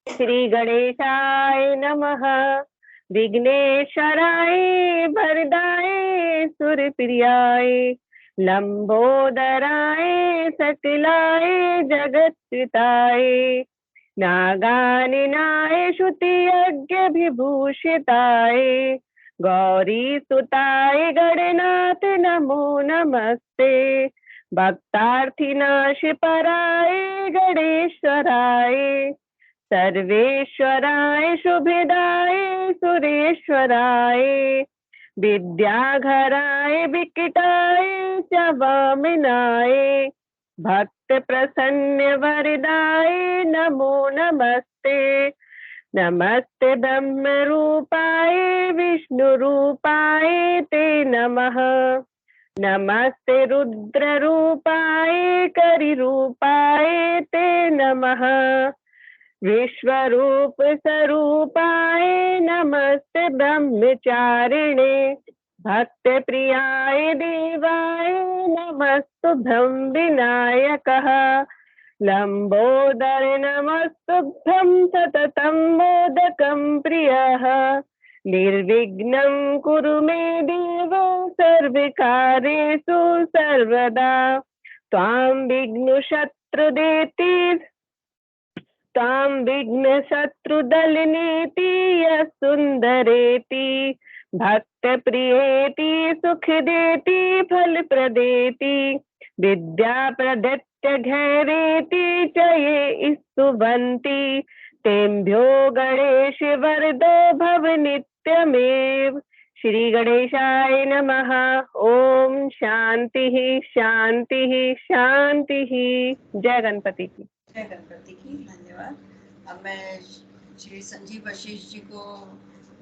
श्री गणेशाय नमः। विघ्नेश्वराय वरदाय सुरप्रियाय लंबोदराय सकलाय जगत्पिताय नागानिनाय श्रुतियज्ञविभूषिताय गौरीसुताय गणनाथ नमो नमस्ते। भक्तार्थिनाशपराय गणेश्वराय सर्वेश्वराय शुभदाय सुरेश्वराय विद्याघराय विकटाय च वामनाय भक्त प्रसन्न वरदाय नमो नमस्ते। नमस्ते ब्रह्म रूपाय विष्णु रूपाय ते नमः। नमस्ते रुद्र रूपाय करि रूपाय ते नमः। विश्वरूप स्वरूपाय नमस्ते ब्रह्मचारिणे भक्त प्रियाय देवाय नमस्तुभ्यं विनायकः लंबोदर नमस्तुभ्यं सततं मोदकं प्रियः निर्विघ्नं कुरु मे देव सर्वकार्येषु सर्वदा त्वां विघ्नशत्रुदेति तां विघ्न शत्रुदलनीति सुंदरेति भक्त प्रियेति सुख देति फल प्रदेति विद्या प्रदत्त घैरेति च ये स्तुवन्ति तेभ्यो गणेश वरदो भव नित्यमेव। श्री गणेशाय नमः। ओम शांति शांति शांति। जय गणपति की। जय गणपति की। धन्यवाद। अब मैं श्री संजीव वशिष्ठ जी को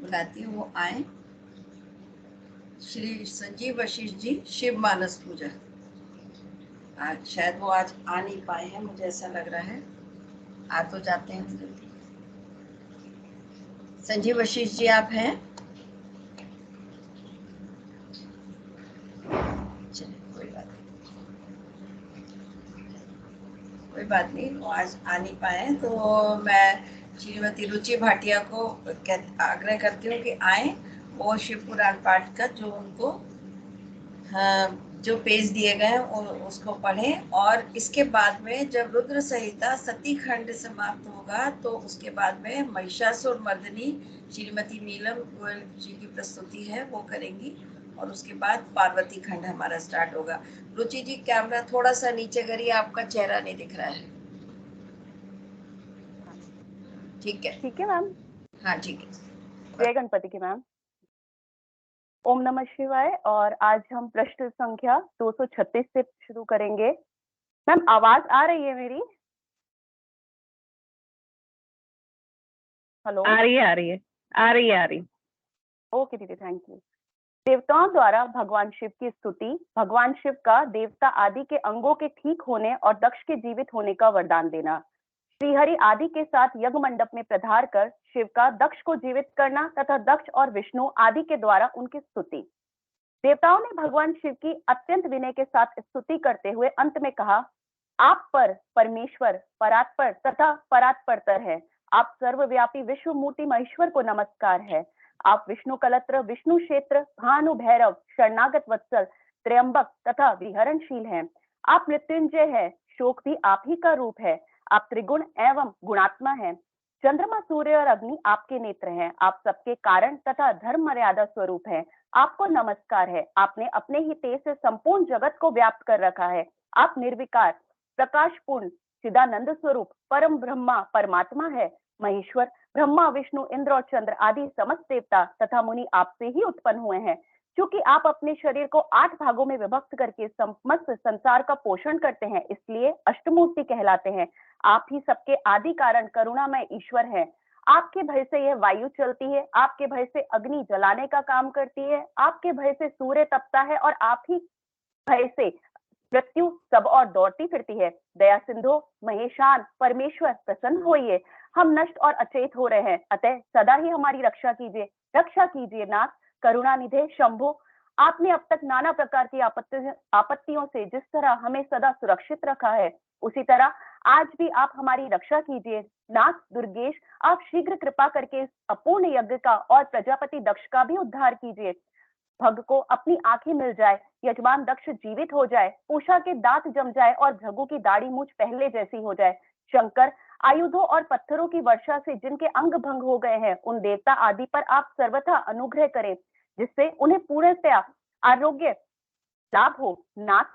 बुलाती हूँ, वो आए। श्री संजीव वशिष्ठ जी, शिव मानस पूजा। आज शायद वो आज आ नहीं पाए हैं, मुझे ऐसा लग रहा है। आ तो जाते हैं जल्दी। संजीव वशिष्ठ जी आप हैं? चलिए, कोई बात नहीं, वो आज आ नहीं पाए। तो मैं श्रीमती रुचि भाटिया को आग्रह करती हूँ कि आए, वो शिव पुराण पाठ का जो उनको जो पेज दिए गए हैं उसको पढ़ें, और इसके बाद में जब रुद्र संहिता सती खंड समाप्त होगा तो उसके बाद में महिषासुर मर्दिनी श्रीमती नीलम गोयल जी की प्रस्तुति है, वो करेंगी, और उसके बाद पार्वती खंड हमारा स्टार्ट होगा। रुचि जी, कैमरा थोड़ा सा नीचे करिए, आपका चेहरा नहीं दिख रहा है। ठीक है? ठीक है मैम। हाँ ठीक है। जय गणपति की मैम। ओम नमः शिवाय। और आज हम प्रश्न संख्या 236 से शुरू करेंगे। मैम आवाज आ रही है मेरी? हेलो? आ रही है, आ रही है, आ रही है, आ रही। ओके दीदी, थैंक यू। देवताओं द्वारा भगवान शिव की स्तुति। भगवान शिव का देवता आदि के अंगों के ठीक होने और दक्ष के जीवित होने का वरदान देना। श्रीहरि आदि के साथ यज्ञ मंडप में प्रधार कर शिव का दक्ष को जीवित करना तथा दक्ष और विष्णु आदि के द्वारा उनकी स्तुति। देवताओं ने भगवान शिव की अत्यंत विनय के साथ स्तुति करते हुए अंत में कहा, आप पर परमेश्वर परात्पर तथा परात्परतर है। आप सर्वव्यापी विश्व मूर्ति महेश्वर को नमस्कार है। आप विष्णु कलत्र, विष्णु क्षेत्र, भानु भैरव, शरणागत वत्सल, त्र्यंबक तथा विहरणशील हैं। आप मृत्युंजय है, शोक भी आप ही का रूप है। आप त्रिगुण एवं गुणात्मा हैं। चंद्रमा, सूर्य और अग्नि आपके नेत्र हैं। आप सबके कारण तथा धर्म मर्यादा स्वरूप हैं। आपको नमस्कार है। आपने अपने ही तेज से संपूर्ण जगत को व्याप्त कर रखा है। आप निर्विकार, प्रकाशपूर्ण, चिदानंद स्वरूप, परम ब्रह्मा परमात्मा है। महेश्वर, ब्रह्मा, विष्णु, इंद्र और चंद्र आदि समस्त देवता तथा मुनि आपसे ही उत्पन्न हुए हैं। क्योंकि आप अपने शरीर को 8 भागों में विभक्त करके समस्त संसार का पोषण करते हैं, इसलिए अष्टमूर्ति कहलाते हैं। आप ही सबके आदि कारण करुणामय ईश्वर है। आपके भय से यह वायु चलती है। आपके भय से अग्नि जलाने का काम करती है। आपके भय से सूर्य तपता है और आप ही भय से मृत्यु सब और दौड़ती फिरती है। दया सिंधु महेशान परमेश्वर, प्रसन्न होइए। हम नष्ट और अचेत हो रहे हैं, अतः सदा ही हमारी रक्षा कीजिए। रक्षा कीजिए नाथ, करुणा निधे शंभो। आपने अब तक नाना प्रकार की आपत्तियों से जिस तरह हमें सदा सुरक्षित रखा है, उसी तरह आज भी आप हमारी रक्षा कीजिए। नाथ दुर्गेश, आप शीघ्र कृपा करके इस अपूर्ण यज्ञ का और प्रजापति दक्ष का भी उद्धार कीजिए। भग को अपनी आंखें मिल जाए, यजमान दक्ष जीवित हो जाए, पूषा के दांत जम जाए और भृगु की दाढ़ी मूछ पहले जैसी हो जाए। शंकर, आयुधों और पत्थरों की वर्षा से जिनके अंग भंग हो गए हैं, उन देवता आदि पर आप सर्वथा अनुग्रह करें, जिससे उन्हें पूर्णतया आरोग्य लाभ हो। नाथ,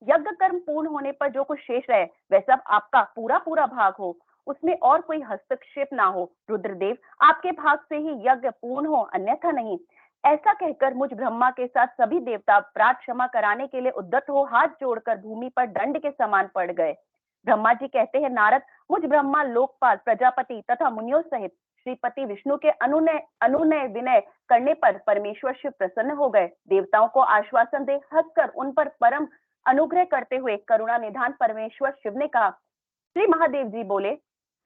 यज्ञ कर्म पूर्ण होने पर जो कुछ शेष रहे वह सब आपका पूरा पूरा भाग हो, उसमें और कोई हस्तक्षेप ना हो। रुद्रदेव, आपके भाग से ही यज्ञ पूर्ण हो, अन्यथा नहीं। ऐसा कहकर मुझ ब्रह्मा के साथ सभी देवता अपराध क्षमा कराने के लिए उद्यत हो हाथ जोड़कर भूमि पर दंड के समान पड़ गए। ब्रह्मा जी कहते हैं, नारद, मुझ ब्रह्मा, लोकपाल, प्रजापति तथा मुनियों सहित श्रीपति विष्णु के अनुनय अनुनय विनय करने पर परमेश्वर शिव प्रसन्न हो गए। देवताओं को आश्वासन दे हंसकर उन पर परम अनुग्रह करते हुए करुणा निधान परमेश्वर शिव ने कहा। श्री महादेव जी बोले,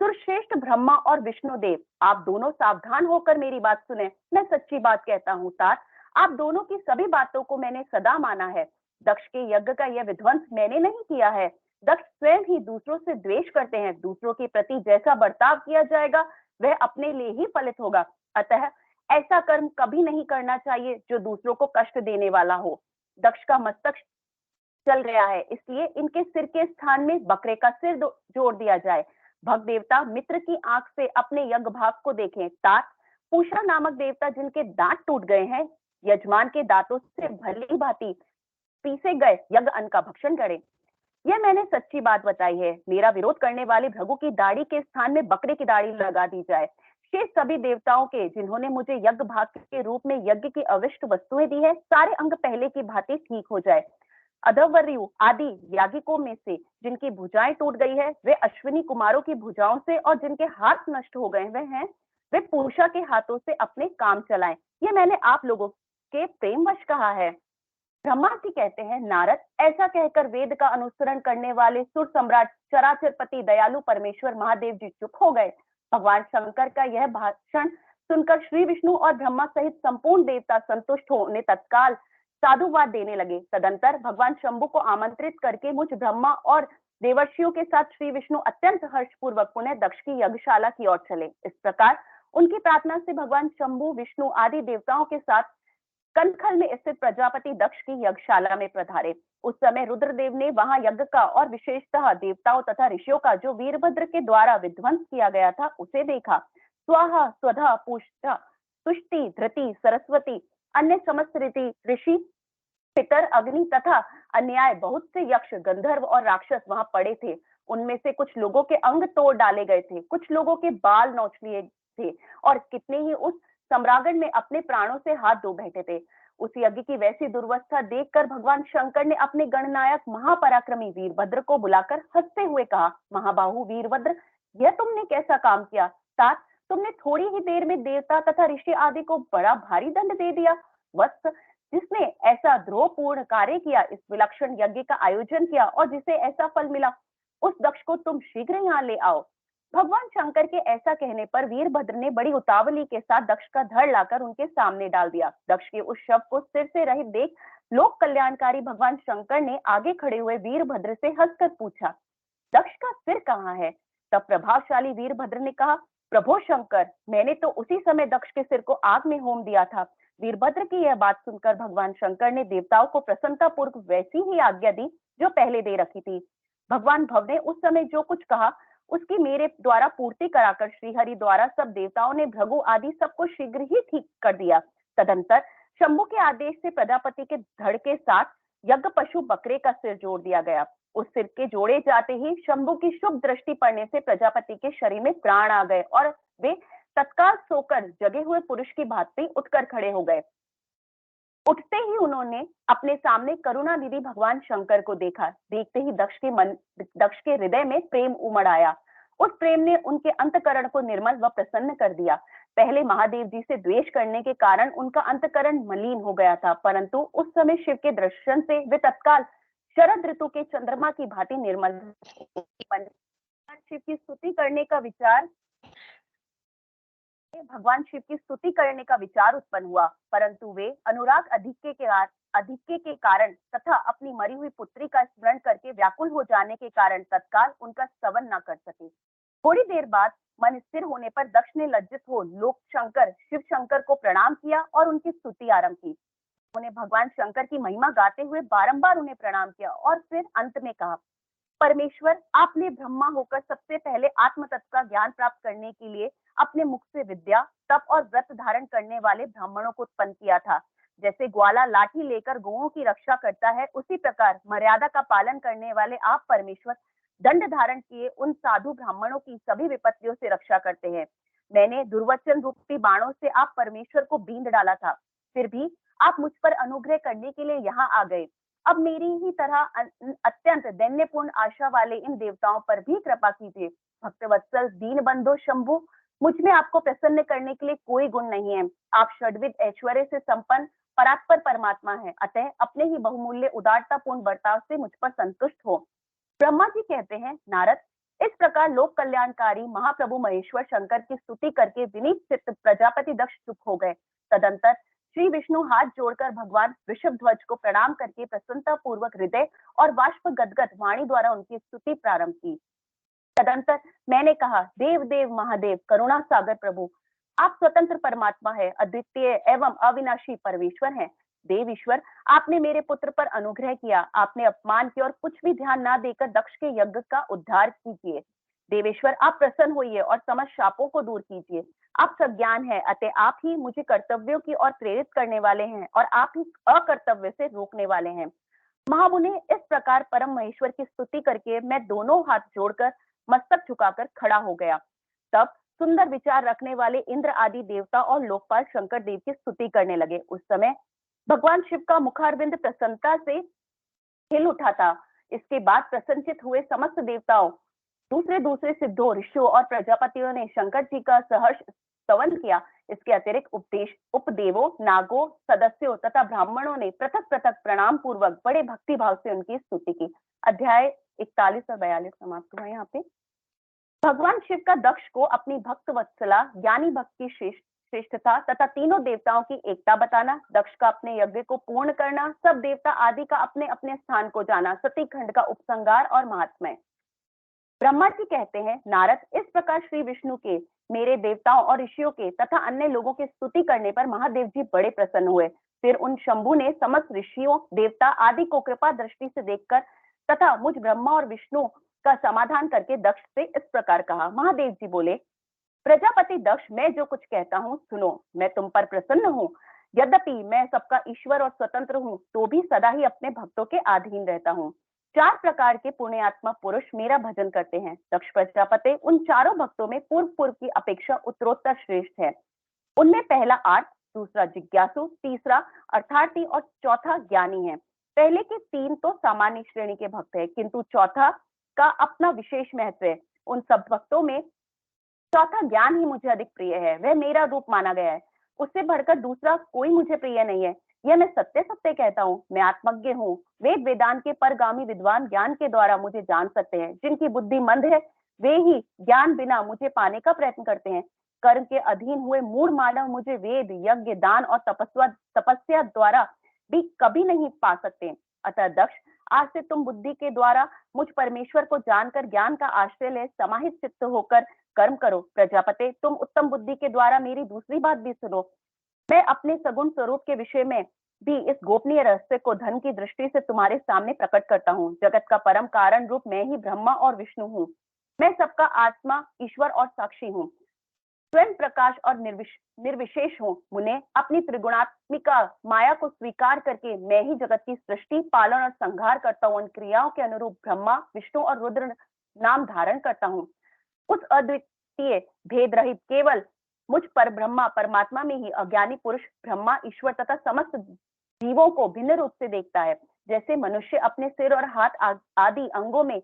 सुरश्रेष्ठ ब्रह्मा और विष्णु देव, आप दोनों सावधान होकर मेरी बात सुने। मैं सच्ची बात कहता हूँ तात, आप दोनों की सभी बातों को मैंने सदा माना है। दक्ष के यज्ञ का यह विध्वंस मैंने नहीं किया है। दक्ष स्वयं ही दूसरों से द्वेष करते हैं। दूसरों के प्रति जैसा बर्ताव किया जाएगा वह अपने लिए ही फलित होगा। अतः ऐसा कर्म कभी नहीं करना चाहिए जो दूसरों को कष्ट देने वाला हो। दक्ष का मस्तक चल गया है, इसलिए इनके सिर के स्थान में बकरे का सिर जोड़ दिया जाए। भग देवता मित्र की आंख से अपने यज्ञ भाग को देखें। तात, पूषा नामक देवता जिनके दांत टूट गए हैं, यजमान के दांतों से भली भांति पीसे गए यज्ञ अन्न का भक्षण करें। यह मैंने सच्ची बात बताई है। मेरा विरोध करने वाले भृगु की दाढ़ी के स्थान में बकरे की दाढ़ी लगा दी जाए। शेष सभी देवताओं के जिन्होंने मुझे यज्ञ भाग के रूप में यज्ञ की अविष्ट वस्तुएं दी है, सारे अंग पहले की भांति ठीक हो जाए। अधवर्यु आदि यागिकों में से जिनकी भुजाएं टूट गई है, वे अश्विनी कुमारों की भुजाओं से, और जिनके हाथ नष्ट हो गए वे पूषा के हाथों से अपने काम चलाएं। ये मैंने आप लोगों के प्रेमवश कहा है। ब्रह्मा जी कहते हैं, नारद, ऐसा कहकर वेद का अनुसरण करने वाले सुर सम्राट चराचरपति दयालु परमेश्वर महादेव जी चुप हो गए। भगवान शंकर का यह भाषण सुनकर श्री विष्णु और ब्रह्मा सहित संपूर्ण देवता संतुष्ट हो उन्हें तत्काल साधुवाद देने लगे। तदंतर भगवान शंभु को आमंत्रित करके मुझ ब्रह्मा और देवर्षियों के साथ श्री विष्णु अत्यंत हर्षपूर्वक पुनः दक्ष की यज्ञशाला की ओर चले। इस प्रकार उनकी प्रार्थना से भगवान शंभु, विष्णु आदि देवताओं के साथ कनखल में स्थित प्रजापति दक्ष की यज्ञशाला में पधारे। उस समय रुद्रदेव ने वहां यज्ञ का और विशेषतः देवताओं तथा ऋषियों का जो वीरभद्र के द्वारा विध्वंस किया गया था उसे देखा। स्वाहा, स्वधा, पुष्टा, तुष्टि, धृति, सरस्वती, अन्य समस्त ऋषि, पितर, अग्नि तथा अन्याय बहुत से यक्ष, गंधर्व और राक्षस वहां पड़े थे। उनमें से कुछ लोगों के अंग तोड़ डाले गए थे, कुछ लोगों के बाल नोच लिए थे और कितने ही उस सम्रागण में अपने प्राणों से हाथ धो बैठे थे। उस यज्ञ की वैसी दुर्वस्था देखकर भगवान शंकर ने अपने गणनायक महापराक्रमी वीरभद्र को बुलाकर हंसते हुए कहा, महाबाहु वीरभद्र, यह तुमने कैसा काम किया? तात, तुमने थोड़ी ही देर में देवता तथा ऋषि आदि को बड़ा भारी दंड दे दिया। वत्स, जिसने ऐसा द्रोहपूर्ण कार्य किया, इस विलक्षण यज्ञ का आयोजन किया और जिसे ऐसा फल मिला, उस दक्ष को तुम शीघ्र यहाँ ले आओ। भगवान शंकर के ऐसा कहने पर वीरभद्र ने बड़ी उतावली के साथ दक्ष का धड़ लाकर उनके सामने डाल दिया। दक्ष के उस शव को सिर से रहित देख लोक कल्याणकारी भगवान शंकर ने आगे खड़े हुए वीरभद्र से हंसकर पूछा, दक्ष का सिर कहाँ है? तब प्रभावशाली वीरभद्र ने कहा, प्रभो शंकर, मैंने तो उसी समय दक्ष के सिर को आग में होम दिया था। वीरभद्र की यह बात सुनकर भगवान शंकर ने देवताओं को प्रसन्नता पूर्वक वैसी ही आज्ञा दी जो पहले दे रखी थी। भगवान भव ने उस समय जो कुछ कहा उसकी मेरे द्वारा पूर्ति कराकर श्रीहरि द्वारा सब देवताओं ने भृगु आदि सबको शीघ्र ही ठीक कर दिया। तदंतर शंभु के आदेश से प्रजापति के धड़ के साथ यज्ञ पशु बकरे का सिर जोड़ दिया गया। उस सिर के जोड़े जाते ही शंभु की शुभ दृष्टि पड़ने से प्रजापति के शरीर में प्राण आ गए और वे तत्काल सोकर जगे हुए पुरुष की भांति उठकर खड़े हो गए। उठते ही उन्होंने अपने सामने करुणानिधि भगवान शंकर को देखा। देखते ही दक्ष के हृदय में प्रेम उमड़ आया। उस प्रेम ने उनके अंतकरण को निर्मल व प्रसन्न कर दिया। पहले महादेव जी से द्वेष करने के कारण उनका अंतकरण मलिन हो गया था, परंतु उस समय शिव के दर्शन से वे तत्काल शरद ऋतु के चंद्रमा की भांति निर्मल। शिव की स्तुति करने का विचार भगवान शिव की स्तुति करने का विचार उत्पन्न हुआ, परंतु वे अनुराग अधिक्य के कारण तथा अपनी मरी हुई पुत्री का स्मरण करके व्याकुल हो जाने के कारण तत्काल उनका स्तवन न कर सके। थोड़ी देर बाद मन स्थिर होने पर दक्ष ने लज्जित हो लोक शंकर शिव शंकर को प्रणाम किया और उनकी स्तुति आरंभ की। उन्हें भगवान शंकर की महिमा गाते हुए बारंबार उन्हें प्रणाम किया और फिर अंत में कहा, परमेश्वर, आपने ब्रह्मा होकर सबसे पहले आत्म तत्व का ज्ञान प्राप्त करने के लिए अपने मुख से विद्या, तप और व्रत धारण करने वाले ब्राह्मणों को उत्पन्न किया था। जैसे ग्वाला लाठी लेकर गौओं की रक्षा करता है, उसी प्रकार मर्यादा का पालन करने वाले आप परमेश्वर दंड धारण किए उन साधु ब्राह्मणों की सभी विपत्तियों से रक्षा करते हैं। मैंने दुर्वचन रूपी बाणों से आप परमेश्वर को बींध डाला था, फिर भी आप मुझ पर अनुग्रह करने के लिए यहाँ आ गए। अब मेरी ही तरह अत्यंत दैन्यपूर्ण आशा वाले इन देवताओं पर भी कृपा कीजिए। भक्तवत्सल दीन बंधु शंभु, मुझ में आपको प्रसन्न करने के लिए कोई गुण नहीं है। आप षड्विध ऐश्वर्य से संपन्न परात्पर परमात्मा है, अतः अपने ही बहुमूल्य उदारतापूर्ण बर्ताव से मुझ पर संतुष्ट हो। ब्रह्मा जी कहते हैं, नारद, इस प्रकार लोक कल्याणकारी महाप्रभु महेश्वर शंकर की स्तुति करके विनीत चित्त प्रजापति दक्ष चुप हो गए। तदंतर श्री विष्णु हाथ जोड़कर भगवान ऋषभ ध्वज को प्रणाम करके प्रसन्नता पूर्वक हृदय और बाष्प गदगद वाणी द्वारा उनकी स्तुति प्रारंभ की। तदंतर मैंने कहा, देव देव महादेव करुणा सागर प्रभु, आप स्वतंत्र परमात्मा है, अद्वितीय एवं अविनाशी परमेश्वर हैं। देव ईश्वर, आपने मेरे पुत्र पर अनुग्रह किया, आपने अपमान की और कुछ भी ध्यान ना देकर दक्ष के यज्ञ का उद्धार कीजिए। देवेश्वर, आप प्रसन्न होइए और समस्त शापों को दूर कीजिए। आप सज्ञान है, अतः आप ही मुझे कर्तव्यों की ओर प्रेरित करने वाले हैं और आप ही अकर्तव्य से रोकने वाले हैं। महामुने, इस प्रकार परम महेश्वर की स्तुति करके मैं दोनों हाथ जोड़कर मस्तक झुकाकर खड़ा हो गया। तब सुंदर विचार रखने वाले इंद्र आदि देवता और लोकपाल शंकर देव की स्तुति करने लगे। उस समय भगवान शिव का मुखारविंद प्रसन्नता से हिल उठा था। इसके बाद प्रसन्नचित हुए समस्त देवताओं, दूसरे दूसरे सिद्धों, ऋषियों और प्रजापतियों ने शंकर जी का सहर्ष स्तवन किया। इसके अतिरिक्त उपदेवों, नागों, सदस्यों तथा ब्राह्मणों ने पृथक पृथक प्रणाम पूर्वक बड़े भक्ति भाव से उनकी स्तुति की। अध्याय 41 और 42 समाप्त हुआ। यहाँ पे भगवान शिव का दक्ष को अपनी भक्त वत्सला, ज्ञानी भक्त की श्रेष्ठता तथा तीनों देवताओं की एकता बताना, दक्ष का अपने यज्ञ को पूर्ण करना, सब देवता आदि का अपने अपने स्थान को जाना, सती खंड का उपसंहार और महात्म्य। ब्रह्मा जी कहते हैं, नारद, इस प्रकार श्री विष्णु के, मेरे देवताओं और ऋषियों के तथा अन्य लोगों की स्तुति करने पर महादेव जी बड़े प्रसन्न हुए। फिर उन शंभु ने समस्त ऋषियों, देवता आदि को कृपा दृष्टि से देखकर तथा मुझ ब्रह्मा और विष्णु का समाधान करके दक्ष से इस प्रकार कहा। महादेव जी बोले, प्रजापति दक्ष, मैं जो कुछ कहता हूँ सुनो। मैं तुम पर प्रसन्न हूँ। यद्यपि मैं सबका ईश्वर और स्वतंत्र हूँ, तो भी सदा ही अपने भक्तों के अधीन रहता हूँ। 4 प्रकार के पुण्यात्मा पुरुष मेरा भजन करते हैं। दक्ष प्रजापति उन चारों भक्तों में पूर्व की अपेक्षा उत्तरोत्तर श्रेष्ठ है। उनमें पहला आर्त, दूसरा जिज्ञासु, तीसरा अर्थार्थी और चौथा ज्ञानी है। पहले के 3 तो सामान्य श्रेणी के भक्त है, किंतु चौथा का अपना विशेष महत्व है। उन सब भक्तों में चौथा ज्ञान ही मुझे अधिक प्रिय है, वह मेरा रूप माना गया है। उससे बढ़कर दूसरा कोई मुझे प्रिय नहीं है। यह मैं सत्य सत्य कहता हूँ। मैं आत्मज्ञ हूँ। वेद वेदांत के परगामी विद्वान ज्ञान के द्वारा मुझे जान सकते हैं। जिनकी बुद्धि मंद है, वे ही ज्ञान बिना मुझे पाने का प्रयत्न करते हैं। कर्म के अधीन हुए मूढ़ मानव मुझे वेद, यज्ञ, दान और तपस्या द्वारा भी कभी नहीं पा सकते। अतः दक्ष, आज से तुम बुद्धि के द्वारा मुझ परमेश्वर को जानकर ज्ञान का आश्रय ले समाहित चित्त होकर कर्म करो। प्रजापति, तुम उत्तम बुद्धि के द्वारा मेरी दूसरी बात भी सुनो। मैं अपने सगुण स्वरूप के विषय में भी इस गोपनीय रहस्य को धन की दृष्टि से तुम्हारे सामने प्रकट करता हूँ। जगत का परम कारण रूप मैं ही ब्रह्मा और विष्णु हूँ। मैं सबका आत्मा, ईश्वर और साक्षी हूँ। स्वयं प्रकाश और निर्विशेष हूँ। मुने, अपनी त्रिगुणात्मिका माया को स्वीकार करके मैं ही जगत की सृष्टि, पालन और संहार करता हूँ। उन क्रियाओं के अनुरूप ब्रह्मा, विष्णु और रुद्र नाम धारण करता हूँ। उस अद्वितीय भेद रहित केवल मुझ पर ब्रह्मा परमात्मा में ही अज्ञानी पुरुष ब्रह्मा, ईश्वर तथा समस्त जीवों को भिन्न रूप से देखता है। जैसे मनुष्य अपने सिर और हाथ आदि अंगों में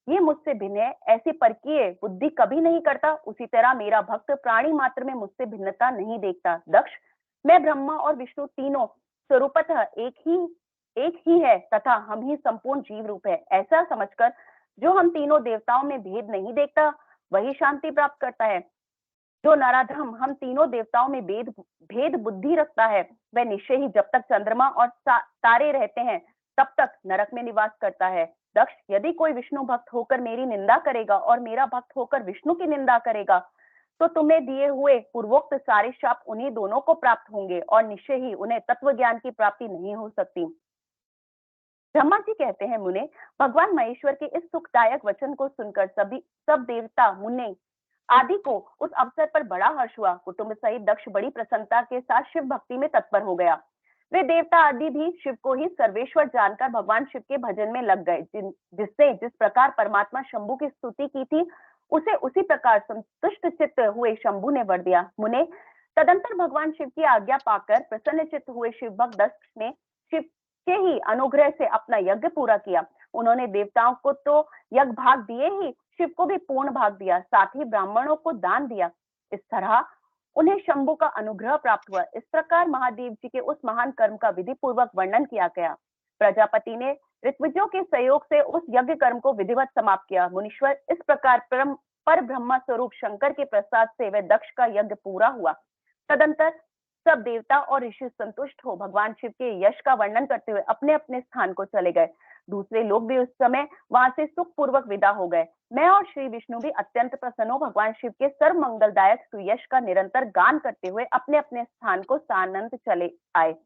ये मुझसे भिन्न है, ऐसी परकीय बुद्धि कभी नहीं करता। उसी तरह मेरा भक्त प्राणी मात्र में मुझसे भिन्नता नहीं देखता। दक्ष, मैं ब्रह्मा और विष्णु तीनों स्वरूपतः एक ही है तथा हम ही संपूर्ण जीव रूप है। ऐसा समझकर जो हम तीनों देवताओं में भेद नहीं देखता, वही शांति प्राप्त करता है। जो नराधम हम तीनों देवताओं में भेद बुद्धि रखता है, वह निश्चय ही जब तक चंद्रमा और तारे रहते हैं तब तक नरक में निवास करता है। दक्ष, यदि कोई विष्णु भक्त होकर मेरी निंदा करेगा और मेरा भक्त होकर विष्णु की निंदा करेगा तो तुम्हें दिए हुए पूर्वोक्त सारे शाप उन्हीं दोनों को प्राप्त होंगे और निश्चय ही उन्हें तत्व ज्ञान की प्राप्ति नहीं हो सकती। ब्रह्मा जी कहते हैं, मुने, भगवान महेश्वर के इस सुखदायक वचन को सुनकर सब देवता मुने आदि को उस अवसर पर बड़ा हर्ष हुआ। कुटुंब सहित दक्ष बड़ी प्रसन्नता के साथ शिव भक्ति में तत्पर हो गया। वे देवता आदि भी शिव को ही सर्वेश्वर जानकर भगवान शिव के भजन में लग गए। जिससे जिस प्रकार परमात्मा शंभु की स्तुति की थी उसे उसी प्रकार संतुष्ट चित्त हुए शंभु ने वर दिया। मुने, तदंतर भगवान शिव की आज्ञा पाकर प्रसन्न चित्त हुए शिव भक्त दक्ष ने शिव के ही अनुग्रह से अपना यज्ञ पूरा किया। उन्होंने देवताओं को तो यज्ञ भाग दिए ही शिव को भी पूर्ण भाग दिया, साथ ही ब्राह्मणों को दान दिया। इस तरह उन्हें शंभु का अनुग्रह प्राप्त हुआ। इस प्रकार महादेव जी के उस महान कर्म का विधि पूर्वक वर्णन किया गया। प्रजापति ने ऋत्विजों के सहयोग से उस यज्ञ कर्म को विधिवत समाप्त किया। मुनीश्वर, इस प्रकार पर ब्रह्मा स्वरूप शंकर के प्रसाद से वह दक्ष का यज्ञ पूरा हुआ। तदंतर सब देवता और ऋषि संतुष्ट हो भगवान शिव के यश का वर्णन करते हुए अपने अपने स्थान को चले गए। दूसरे लोग भी उस समय वहां से सुख पूर्वक विदा हो गए। मैं और श्री विष्णु भी अत्यंत प्रसन्न हो भगवान शिव के सर्व मंगलदायक सुयश का निरंतर गान करते हुए अपने अपने स्थान को सानंद चले आए।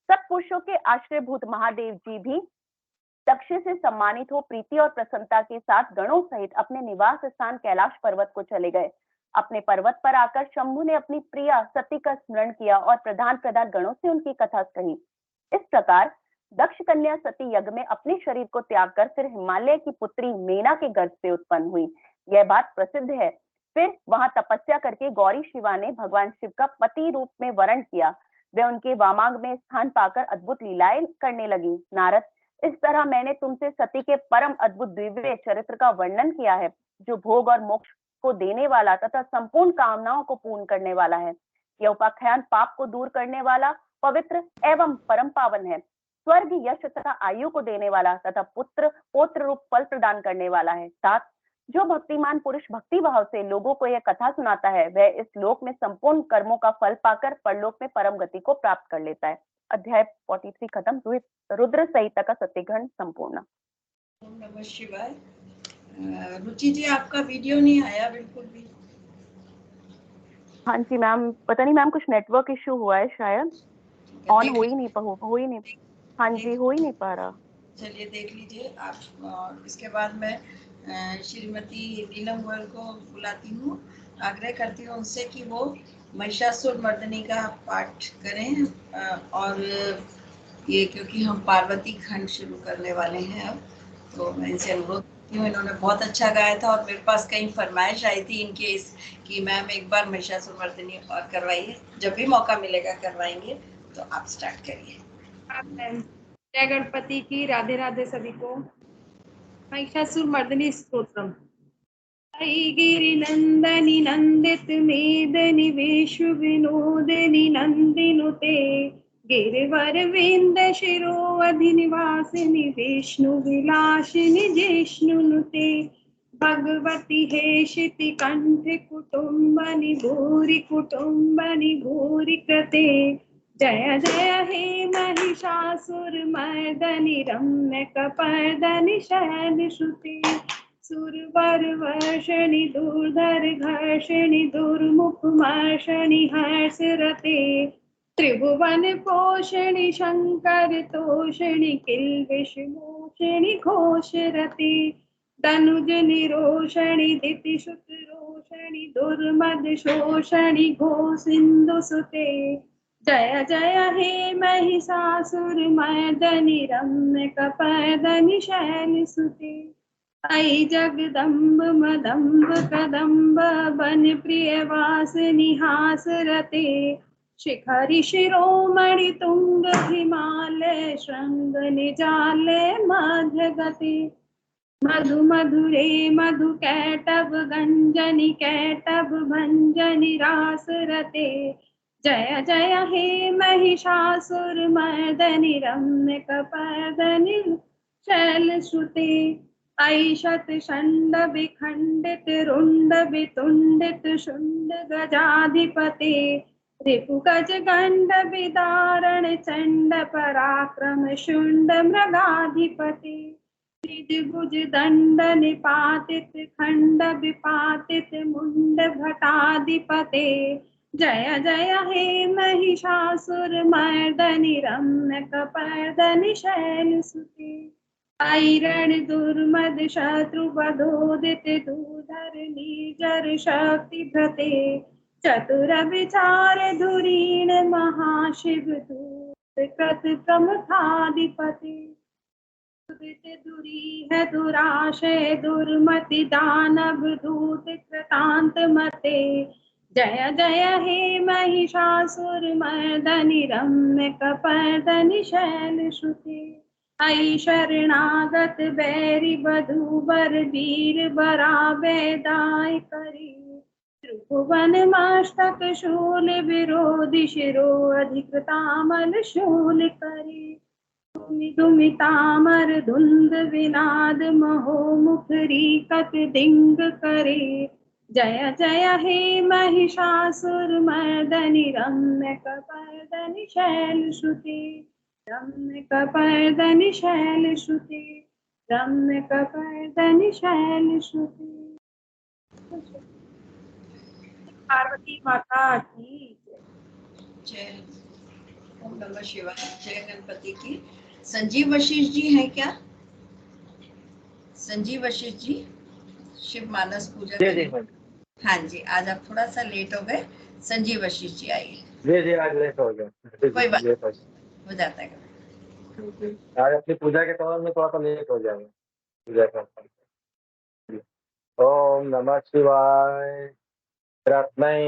सब पुरुषों के आश्रयभूत महादेव जी भी दक्ष से सम्मानित हो प्रीति और प्रसन्नता के साथ गणों सहित अपने निवास स्थान कैलाश पर्वत को चले गए। अपने पर्वत पर आकर शंभु ने अपनी प्रिया सती का स्मरण किया और प्रधान गणों से उनकी कथा कही। इस प्रकार दक्ष कन्या सती यज्ञ में अपने शरीर को त्याग कर फिर हिमालय की पुत्री मेना के गर्भ से उत्पन्न हुई। यह बात प्रसिद्ध है। फिर वहां तपस्या करके गौरी शिवा ने भगवान शिव का पति रूप में वर्ण किया। वे उनके वामांग में स्थान पाकर अद्भुत लीलाएं करने लगी। नारद, इस तरह मैंने तुमसे सती के परम अद्भुत दिव्य चरित्र का वर्णन किया है, जो भोग और मोक्ष को देने वाला तथा संपूर्ण कामनाओं को पूर्ण करने वाला है। यह उपाख्यान पाप को दूर करने वाला, पवित्र एवं परम पावन है। स्वर्ग, यश तथा आयु को देने वाला तथा पौत्र रूप फल प्रदान करने वाला है। साथ जो भक्तिमान पुरुष भक्ति भाव से लोगों को यह कथा सुनाता है वह इस लोक में संपूर्ण कर्मों का फल पाकर परलोक में परम गति को प्राप्त कर लेता है। अध्याय 43 खत्म। रुद्र संहिता का सत्यग्रहण संपूर्ण। ओम नमः शिवाय। रुचि जी, आपका वीडियो नहीं आया बिल्कुल भी। हाँ जी मैम, पता नहीं मैम, कुछ नेटवर्क इश्यू हुआ है शायद, ऑन हो ही नहीं। हाँ जी, हो ही नहीं पा रहा। चलिए देख लीजिए आप। और इसके बाद मैं श्रीमती नीलम गोयल को बुलाती हूँ। आग्रह करती हूँ उनसे कि वो महिषासुर मर्दनी का पाठ करें। और ये क्योंकि हम पार्वती खंड शुरू करने वाले हैं अब, तो मैं इनसे अनुरोध करती हूँ। इन्होंने बहुत अच्छा गाया था और मेरे पास कई फरमाइश आई थी इनके इस कि मैम एक बार महिषासुर मर्दनी और करवाइए। जब भी मौका मिलेगा करवाएंगे। तो आप स्टार्ट करिए। जय गणपति की। राधे राधे सभी को। महिषासुर मर्दनी स्तोत्रम। गिरि नंदनी नंदित मेदनि विश्व विनोदनि नंदिनुते गिरिवर विंद शिरोवधि निवासिनि विष्णु विलासिनि जिष्णुनुते भगवती हेशिति कंठ कुटुंबनि भूरि कृते जय जय हे महिषासुर मर्दनि रम्य कपर्दनि शैलसुते सुरवर वर्षणि दुर्धर घर्षणि दुर्मुख मर्षणि हर्षरते त्रिभुवन पोषणि शंकर तोषणि किल्बिष मोषणि घोषरते तनुज निरोषणि दितिशुत रोषणि दुर्मद शोषणि घो सिंधु सुते जय जय हे महिषासुर मर्दनि रम्य कपर्दनि शैलसुते ऐ जगदम्ब मदम्ब कदम्ब वन प्रिय वासिनि हासरते शिखरि शिरोमणि तुंग हिमालय शृंग निजालय मध्य गते मधु मधुरे मधु कैटभ गंजनि कैटभ भंजनि रासरते जय जय हे महिषासुर मर्दनि रम्य कपर्दनि शैलसुते ऐशत षण्ड विखंडित रुंड वितुंडित शुंड गजाधिपते रिपु गज गंड विदारण चंड पराक्रम शुंड मृगाधिपते निजभुज दंड निपातित खंड विपातित मुंड भटाधिपते जय जय हे महिषासुर मर्दनि रम्य कपर्दनि शैलसुते ऐरण दुर्मद शत्रु बधोदित दूधर नीजर शक्ति भ्रते चतुर विचार धुरीण महाशिव दूत कृत प्रमुखाधिपति दुरी है दुराशय दुर्मति दानव दूत कृतांत मते जय जय हे महिषासुर मर्दनि रम्य कपर्दनि शैलसुते ऐ शरणागत बैरी बधूबर वीर बरावे दाय करी त्रिभुवन मस्तक शूल विरोधि शिरो अधिकृतामल शूल करी दुमि तामर धुंद विनाद महो मुखरी कत दिंग करे जय जय हे महिषासुर मर्दनि रम्य कपर्दनि शैलसुते रम्य कपर्दनि शैलसुते रम्य कपर्दनि शैलसुते। पार्वती माता की जय। ओम नमः शिवाय। जय गणपति की। संजीव वशिष्ठ जी हैं क्या? संजीव वशिष्ठ जी शिव मानस पूजा जी जी करें। हाँ जी, आज आप थोड़ा सा लेट हो गए। संजीव वशिष्ठ जी आइए। जी जी आज लेट हो गया। कोई बात लेट हो हो जाता है कभी। गया। आज अपनी पूजा के दौरान में थोड़ा सा लेट हो जाएगा पूजा का। ओम नमः शिवाय। रत्नै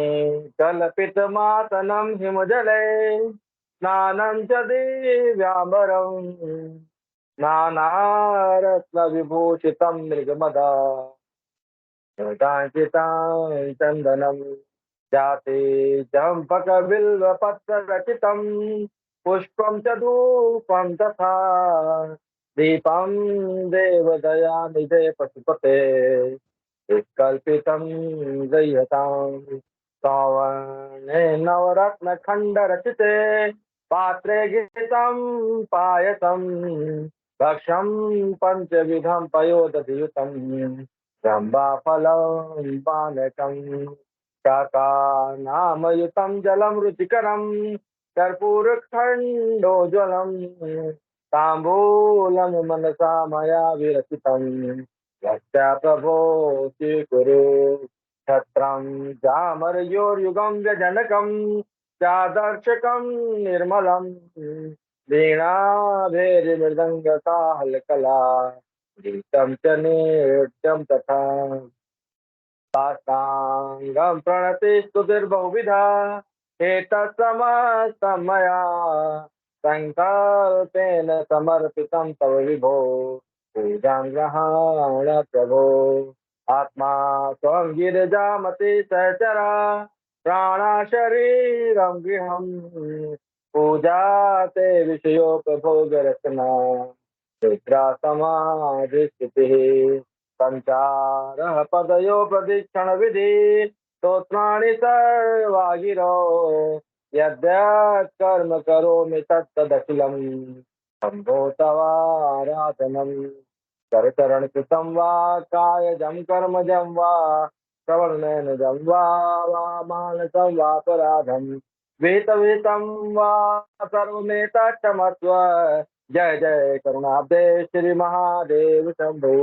कल्पितमातनं हिमजले स्नानं च दिव्याम्बरं नानारत्नविभूषितं मृगमदा काञ्चितां चन्दनं जाते चम्पकबिल्वपत्ररचितं पुष्पं च धूपं तथा दीपं देवदयानिधे पशुपते कल्पितं गृह्यतां सावर्णे नवरत्नखण्डरचिते पात्रे गीतं पायसं भक्षं पञ्चविधं पयोदधियुतं रम्भाफलं पानकं शाकानामयुतं जलं रुचिकरं कर्पूरखण्डोज्ज्वलं ताम्बूलं मनसा मया विरचितं यच्च प्रभो स्वीकुरु छत्रं चामरयोर्युगं व्यजनकं चादर्शकं निर्मलं वीणाभेरिमृदङ्गकाहलकला गीतं च नृत्यं तथा साष्टाङ्गं प्रणति स्तुतिर्बहुविधा एतत्समस्तं मया सङ्कल्पेन समर्पितं तव विभो पूजां ग्रहाण प्रभो आत्मा त्वं गिरिजामति सहचरा प्राणा शरीरं गृहं पूजा ते विषयोपभोगरचना निद्रा समाधिस्थितिः संचारः पदयो प्रदक्षिणविधि स्तोत्राणि सर्वा गिरो यद्यत् कर्म करोमि तत्तदखिलं शम्भो तवाराधनं करचरणकृतं वा कायजं कर्मजं वा श्रवणनयनजं वा मानसं वापराधं वेतवेतं वा सर्वमेतत्क्षमस्व जय जय करुणाब्दे श्री महादेव शंभो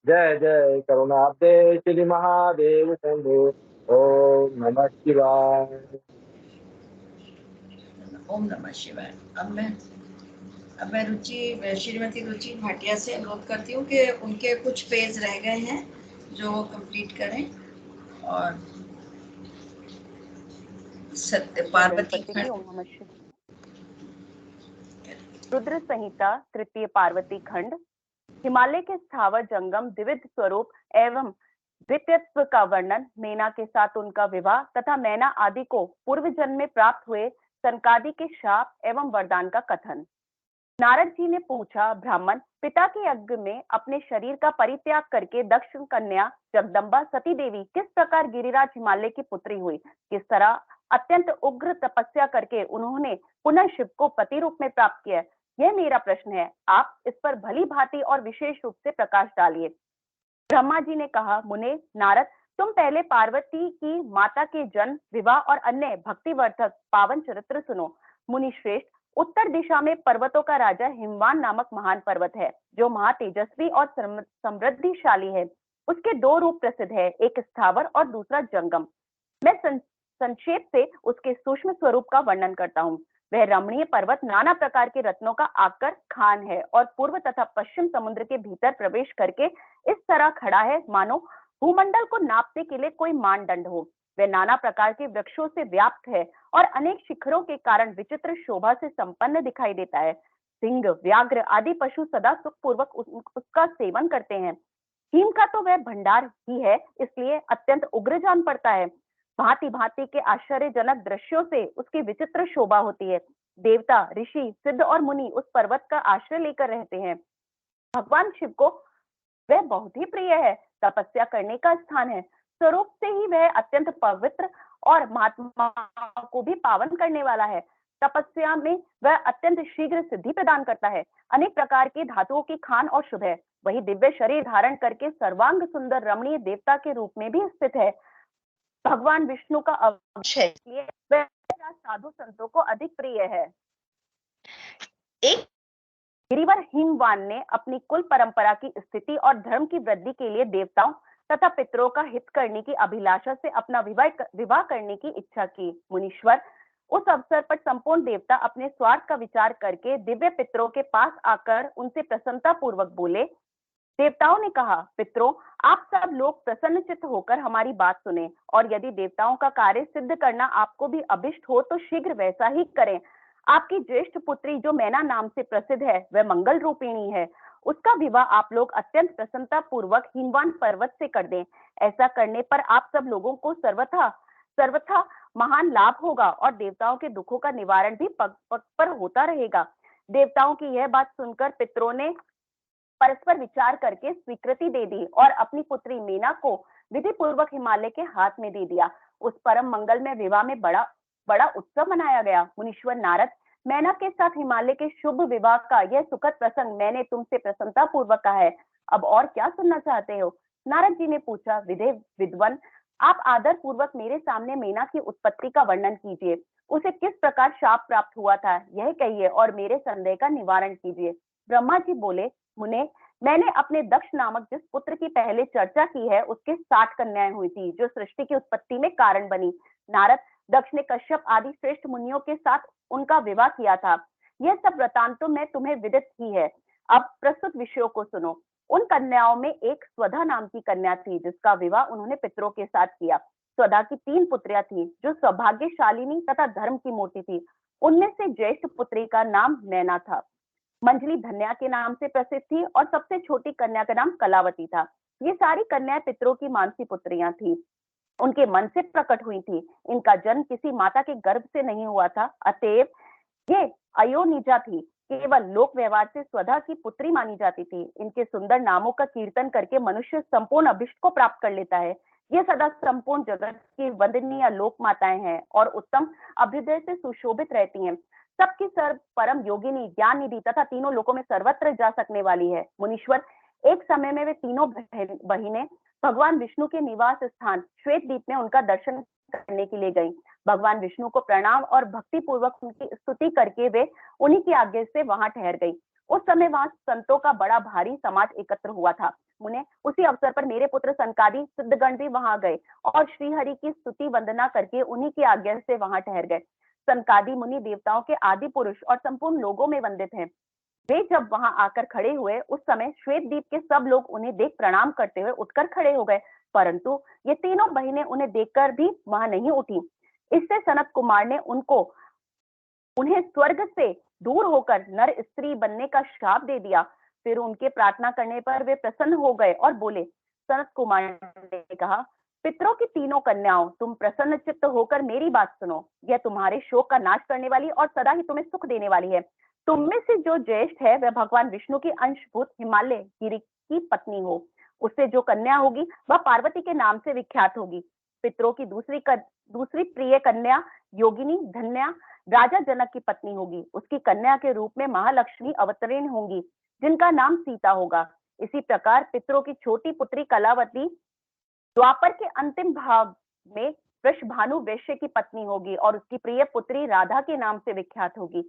जय जय करुणाब्दे श्री महादेव शंभो ओम नमः शिवाय। ओम नमः शिवाय। अब मैं श्रीमती रुचि भाटिया से अनुरोध करती हूँ कि उनके कुछ पेज रह गए हैं जो वो कंप्लीट करें। और सत्य पार्वती गणपति की ओम नमः शिवाय। रुद्र संहिता तृतीय पार्वती खंड। हिमालय के स्थावर जंगम द्विविध स्वरूप एवं द्वितीयत्व का वर्णन, मैना के साथ उनका विवाह तथा मैना आदि को पूर्व जन्म में प्राप्त हुए सनकादि के शाप एवं वरदान का कथन। नारद जी ने पूछा, ब्राह्मण, पिता के यज्ञ में अपने शरीर का परित्याग करके दक्ष कन्या जगदम्बा सती देवी किस प्रकार गिरिराज हिमालय की पुत्री हुई, किस तरह अत्यंत उग्र तपस्या करके उन्होंने पुनः शिव को पति रूप में प्राप्त किया, यह मेरा प्रश्न है, आप इस पर भली भांति और विशेष रूप से प्रकाश डालिए। ब्रह्मा जी ने कहा, मुने नारद, तुम पहले पार्वती की माता के जन्म, विवाह और अन्य भक्तिवर्धक पावन चरित्र सुनो। मुनि श्रेष्ठ, उत्तर दिशा में पर्वतों का राजा हिमवान नामक महान पर्वत है, जो महातेजस्वी और समृद्धिशाली है। उसके दो रूप प्रसिद्ध है, एक स्थावर और दूसरा जंगम। मैं संक्षेप से उसके सूक्ष्म स्वरूप का वर्णन करता हूँ। वह रमणीय पर्वत नाना प्रकार के रत्नों का आकर खान है और पूर्व तथा पश्चिम समुद्र के भीतर प्रवेश करके इस तरह खड़ा है मानो भूमंडल को नापने के लिए कोई मानदंड हो। वह नाना प्रकार के वृक्षों से व्याप्त है और अनेक शिखरों के कारण विचित्र शोभा से संपन्न दिखाई देता है। सिंह, व्याघ्र आदि पशु सदा सुखपूर्वक उसका सेवन करते हैं। हिम का तो वह भंडार ही है, इसलिए अत्यंत उग्र जान पड़ता है। भांति भांति के आश्चर्यजनक दृश्यों से उसकी विचित्र शोभा होती है। देवता, ऋषि, सिद्ध और मुनि उस पर्वत का आश्रय लेकर रहते हैं। भगवान शिव को वह बहुत ही प्रिय है, तपस्या करने का स्थान है। स्वरूप से ही वह अत्यंत पवित्र और महात्मा को भी पावन करने वाला है। तपस्या में वह अत्यंत शीघ्र सिद्धि प्रदान करता है। अनेक प्रकार की धातुओं की खान और शुभ है। वही दिव्य शरीर धारण करके सर्वांग सुंदर रमणीय देवता के रूप में भी स्थित है। भगवान विष्णु का अंश है, इसलिए वह साधु संतों को अधिक प्रिय है। एक गिरिवर हिमवान ने अपनी कुल परंपरा की स्थिति और धर्म की वृद्धि के लिए देवताओं तथा पितरों का हित करने की अभिलाषा से अपना विवाह करने की इच्छा की। मुनीश्वर, उस अवसर पर संपूर्ण देवता अपने स्वार्थ का विचार करके दिव्य पितरों के पास आकर उनसे प्रसन्नता पूर्वक बोले। देवताओं ने कहा, पितरों, आप सब लोग प्रसन्नचित्त होकर हमारी बात सुने और यदि देवताओं का कार्य सिद्ध करना आपको भी अभिष्ट हो तो शीघ्र वैसा ही करें। आपकी ज्येष्ठ पुत्री जो मैना नाम से प्रसिद्ध है, वह मंगल रूपिणी है। उसका विवाह आप लोग अत्यंत प्रसन्नता पूर्वक हिमवान पर्वत से कर दें। ऐसा करने पर आप सब लोगों को सर्वथा महान लाभ होगा और देवताओं के दुखों का निवारण भी पग पग पर होता रहेगा। देवताओं की यह बात सुनकर पितरों ने परस्पर विचार करके स्वीकृति दे दी और अपनी पुत्री मीना को विधि पूर्वक हिमालय के हाथ में दे दिया। उस परम मंगल में विवाह में बड़ा उत्सव मनाया गया। मुनीश्वर नारद, मैना के साथ हिमालय के शुभ विवाह का यह सुखद प्रसंग मैंने तुमसे प्रसन्नता पूर्वक कहा है। अब और क्या सुनना चाहते हो? नारद जी ने पूछा, विद्वन, आप आदर पूर्वक मेरे सामने मीना की उत्पत्ति का वर्णन कीजिए। उसे किस प्रकार शाप प्राप्त हुआ था यह कहिए और मेरे संदेह का निवारण कीजिए। ब्रह्मा जी बोले, मुने, मैंने अपने दक्ष नामक जिस पुत्र की पहले चर्चा की है उसके 60 कन्याएं हुई थी जो सृष्टि की उत्पत्ति में कारण बनी। नारद, दक्ष ने कश्यप आदि श्रेष्ठ मुनियों के साथ उनका विवाह किया था। यह सब वृतांतों में तुम्हें विदित ही है। अब प्रस्तुत विषयों को सुनो। उन कन्याओं में एक स्वधा नाम की कन्या थी जिसका विवाह उन्होंने पितरों के साथ किया। स्वधा की 3 पुत्रियां थी जो सौभाग्यशालिनी तथा धर्म की मूर्ति थी। उनमें से ज्येष्ठ पुत्री का नाम नैना था। मंजली धन्या के नाम से प्रसिद्ध थी और सबसे छोटी कन्या का नाम कलावती था। ये सारी कन्याएं पितरों की मानसी पुत्रियां थी, उनके मन से प्रकट हुई थी। इनका जन्म किसी माता के गर्भ से नहीं हुआ था, अतएव ये अयोनिजा थी, केवल लोक व्यवहार से स्वधा की पुत्री मानी जाती थी। इनके सुंदर नामों का कीर्तन करके मनुष्य संपूर्ण अभिष्ट को प्राप्त कर लेता है। ये सदा संपूर्ण जगत की वंदनीय लोक माताएं हैं और उत्तम अभ्युदय से सुशोभित रहती हैं। सबकी सर्व परम योगिनी, ज्ञान निधि तथा तीनों लोकों में सर्वत्र जा सकने वाली है। मुनीश्वर, एक समय में वे तीनों बहिनें भगवान विष्णु के निवास स्थान श्वेत द्वीप में उनका दर्शन करने के लिए गईं। भगवान विष्णु को प्रणाम और भक्ति पूर्वक उनकी स्तुति करके वे उन्हीं की आज्ञा से वहां ठहर गई। उस समय वहां संतों का बड़ा भारी समाज एकत्र हुआ था। मुने, उसी अवसर पर मेरे पुत्र सनकादि सिद्धगण भी वहां गए और श्रीहरि की स्तुति वंदना करके उन्हीं की आज्ञा से वहां ठहर गए। सनकादि मुनि देवताओं के आदि पुरुष और संपूर्ण लोगों में वंदित हैं। वे जब वहां आकर खड़े हुए उस समय श्वेत द्वीप के सब लोग उन्हें देख प्रणाम करते हुए उठकर खड़े हो गए, परंतु ये तीनों बहिनें उन्हें देखकर भी वहां नहीं उठी। इससे सनत कुमार ने उन्हें स्वर्ग से दूर होकर नर स्त्री बनने का श्राप दे दिया। फिर उनके प्रार्थना करने पर वे प्रसन्न हो गए और बोले। सनत कुमार ने कहा, पितरों की तीनों कन्याओं, तुम प्रसन्न चित्त होकर मेरी बात सुनो। यह तुम्हारे शोक का नाश करने वाली और सदा ही तुम्हें सुख देने वाली है। तुम में से जो ज्येष्ठ है वह भगवान विष्णु की अंशभूत हिमालय गिरी की पत्नी हो। उससे जो कन्या होगी वह पार्वती के नाम से विख्यात होगी। पितरों की दूसरी प्रिय कन्या योगिनी धन्या राजा जनक की पत्नी होगी। उसकी कन्या के रूप में महालक्ष्मी अवतरण होंगी, जिनका नाम सीता होगा। इसी प्रकार पितरों की छोटी पुत्री कलावती द्वापर के अंतिम भाग में वृषभानु वैश्य की पत्नी होगी और उसकी प्रिय पुत्री राधा के नाम से विख्यात होगी।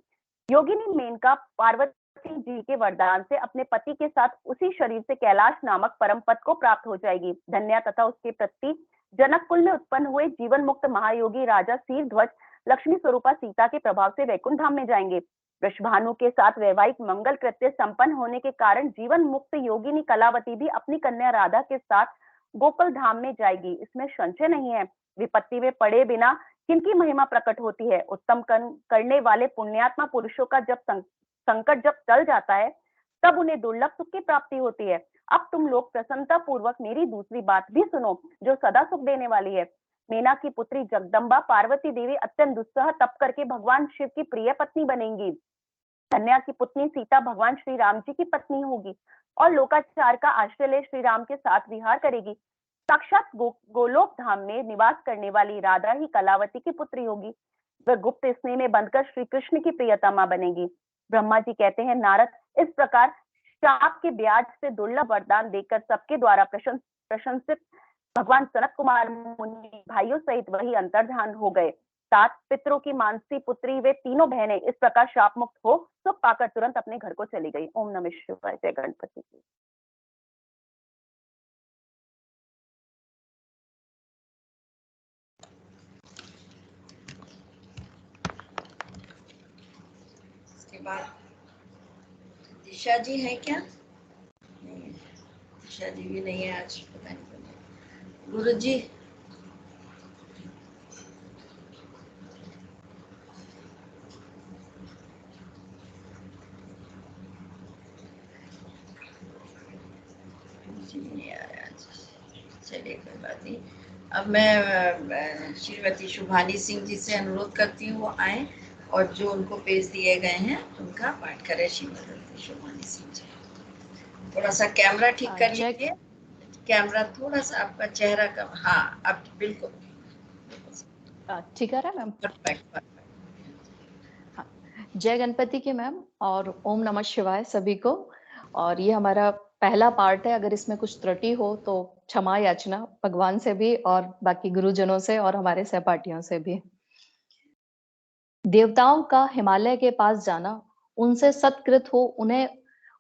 योगिनी मेनका पार्वती जी के वरदान से अपने पति के साथ उसी शरीर से कैलाश नामक परम पद को प्राप्त हो जाएगी। धन्या तथा उसके प्रति जनक कुल में उत्पन्न हुए जीवन मुक्त महायोगी राजा शीरध्वज लक्ष्मी स्वरूपा सीता के प्रभाव से वैकुंठ धाम में जाएंगे। वृषभानु के साथ वैवाहिक मंगल कृत्य संपन्न होने के कारण जीवन मुक्त योगिनी कलावती भी अपनी कन्या राधा के साथ गोकुल धाम में जाएगी। इसमें संशय नहीं है। विपत्ति में पड़े बिना किनकी महिमा प्रकट होती है। उत्तम करने वाले पुण्यात्मा पुरुषों का जब संकट जब टल जाता है, तब उन्हें दुर्लभ सुख की प्राप्ति होती है। अब तुम लोग प्रसन्नता पूर्वक मेरी दूसरी बात भी सुनो, जो सदा सुख देने वाली है। मेना की पुत्री जगदम्बा पार्वती देवी अत्यंत दुस्सह तप करके भगवान शिव की प्रिय पत्नी बनेंगी। कन्या की पुत्री सीता भगवान श्री राम जी की पत्नी होगी और लोकाचार का आश्रय ले श्री राम के साथ विहार करेगी। साक्षात गोलोक धाम में निवास करने वाली राधा ही कलावती की पुत्री होगी। वह गुप्त स्नेह में बंधकर श्री कृष्ण की प्रियतमा बनेगी। ब्रह्मा जी कहते हैं, नारद, इस प्रकार शाप के ब्याज से दुर्लभ वरदान देकर सबके द्वारा प्रशंसित भगवान सनत कुमार मुनि भाइयों सहित वही अंतर्धान हो गए। 7 पितरों की मानसी पुत्री वे तीनों बहनें इस प्रकार शाप मुक्त हो सुख पाकर तुरंत अपने घर को चली गई। ओम नमः शिवाय। जय गणपति जी। इसके बाद दिशा जी है क्या? नहीं, दिशा जी भी नहीं है आज, पता नहीं। गुरु जी नहीं आ रहा आज। चलिए कोई बात नहीं। अब मैं श्रीमती शुभानी सिंह जी से अनुरोध करती हूँ वो आए और जो उनको पेश दिए गए हैं उनका पाठ करें। श्रीमती शुभानी सिंह जी, थोड़ा सा कैमरा ठीक कर लीजिए। कैमरा थोड़ा सा आपका चेहरा कम, हाँ अब बिल्कुल ठीक है मैम। परफेक्ट। हाँ, जय गणपति की मैम और ओम नमः शिवाय सभी को। और ये हमारा पहला पार्ट है, अगर इसमें कुछ त्रुटि हो तो क्षमा याचना भगवान से भी और बाकी गुरुजनों से और हमारे सहपाठियों से भी। देवताओं का हिमालय के पास जाना, उनसे सत्कृत हो उन्हें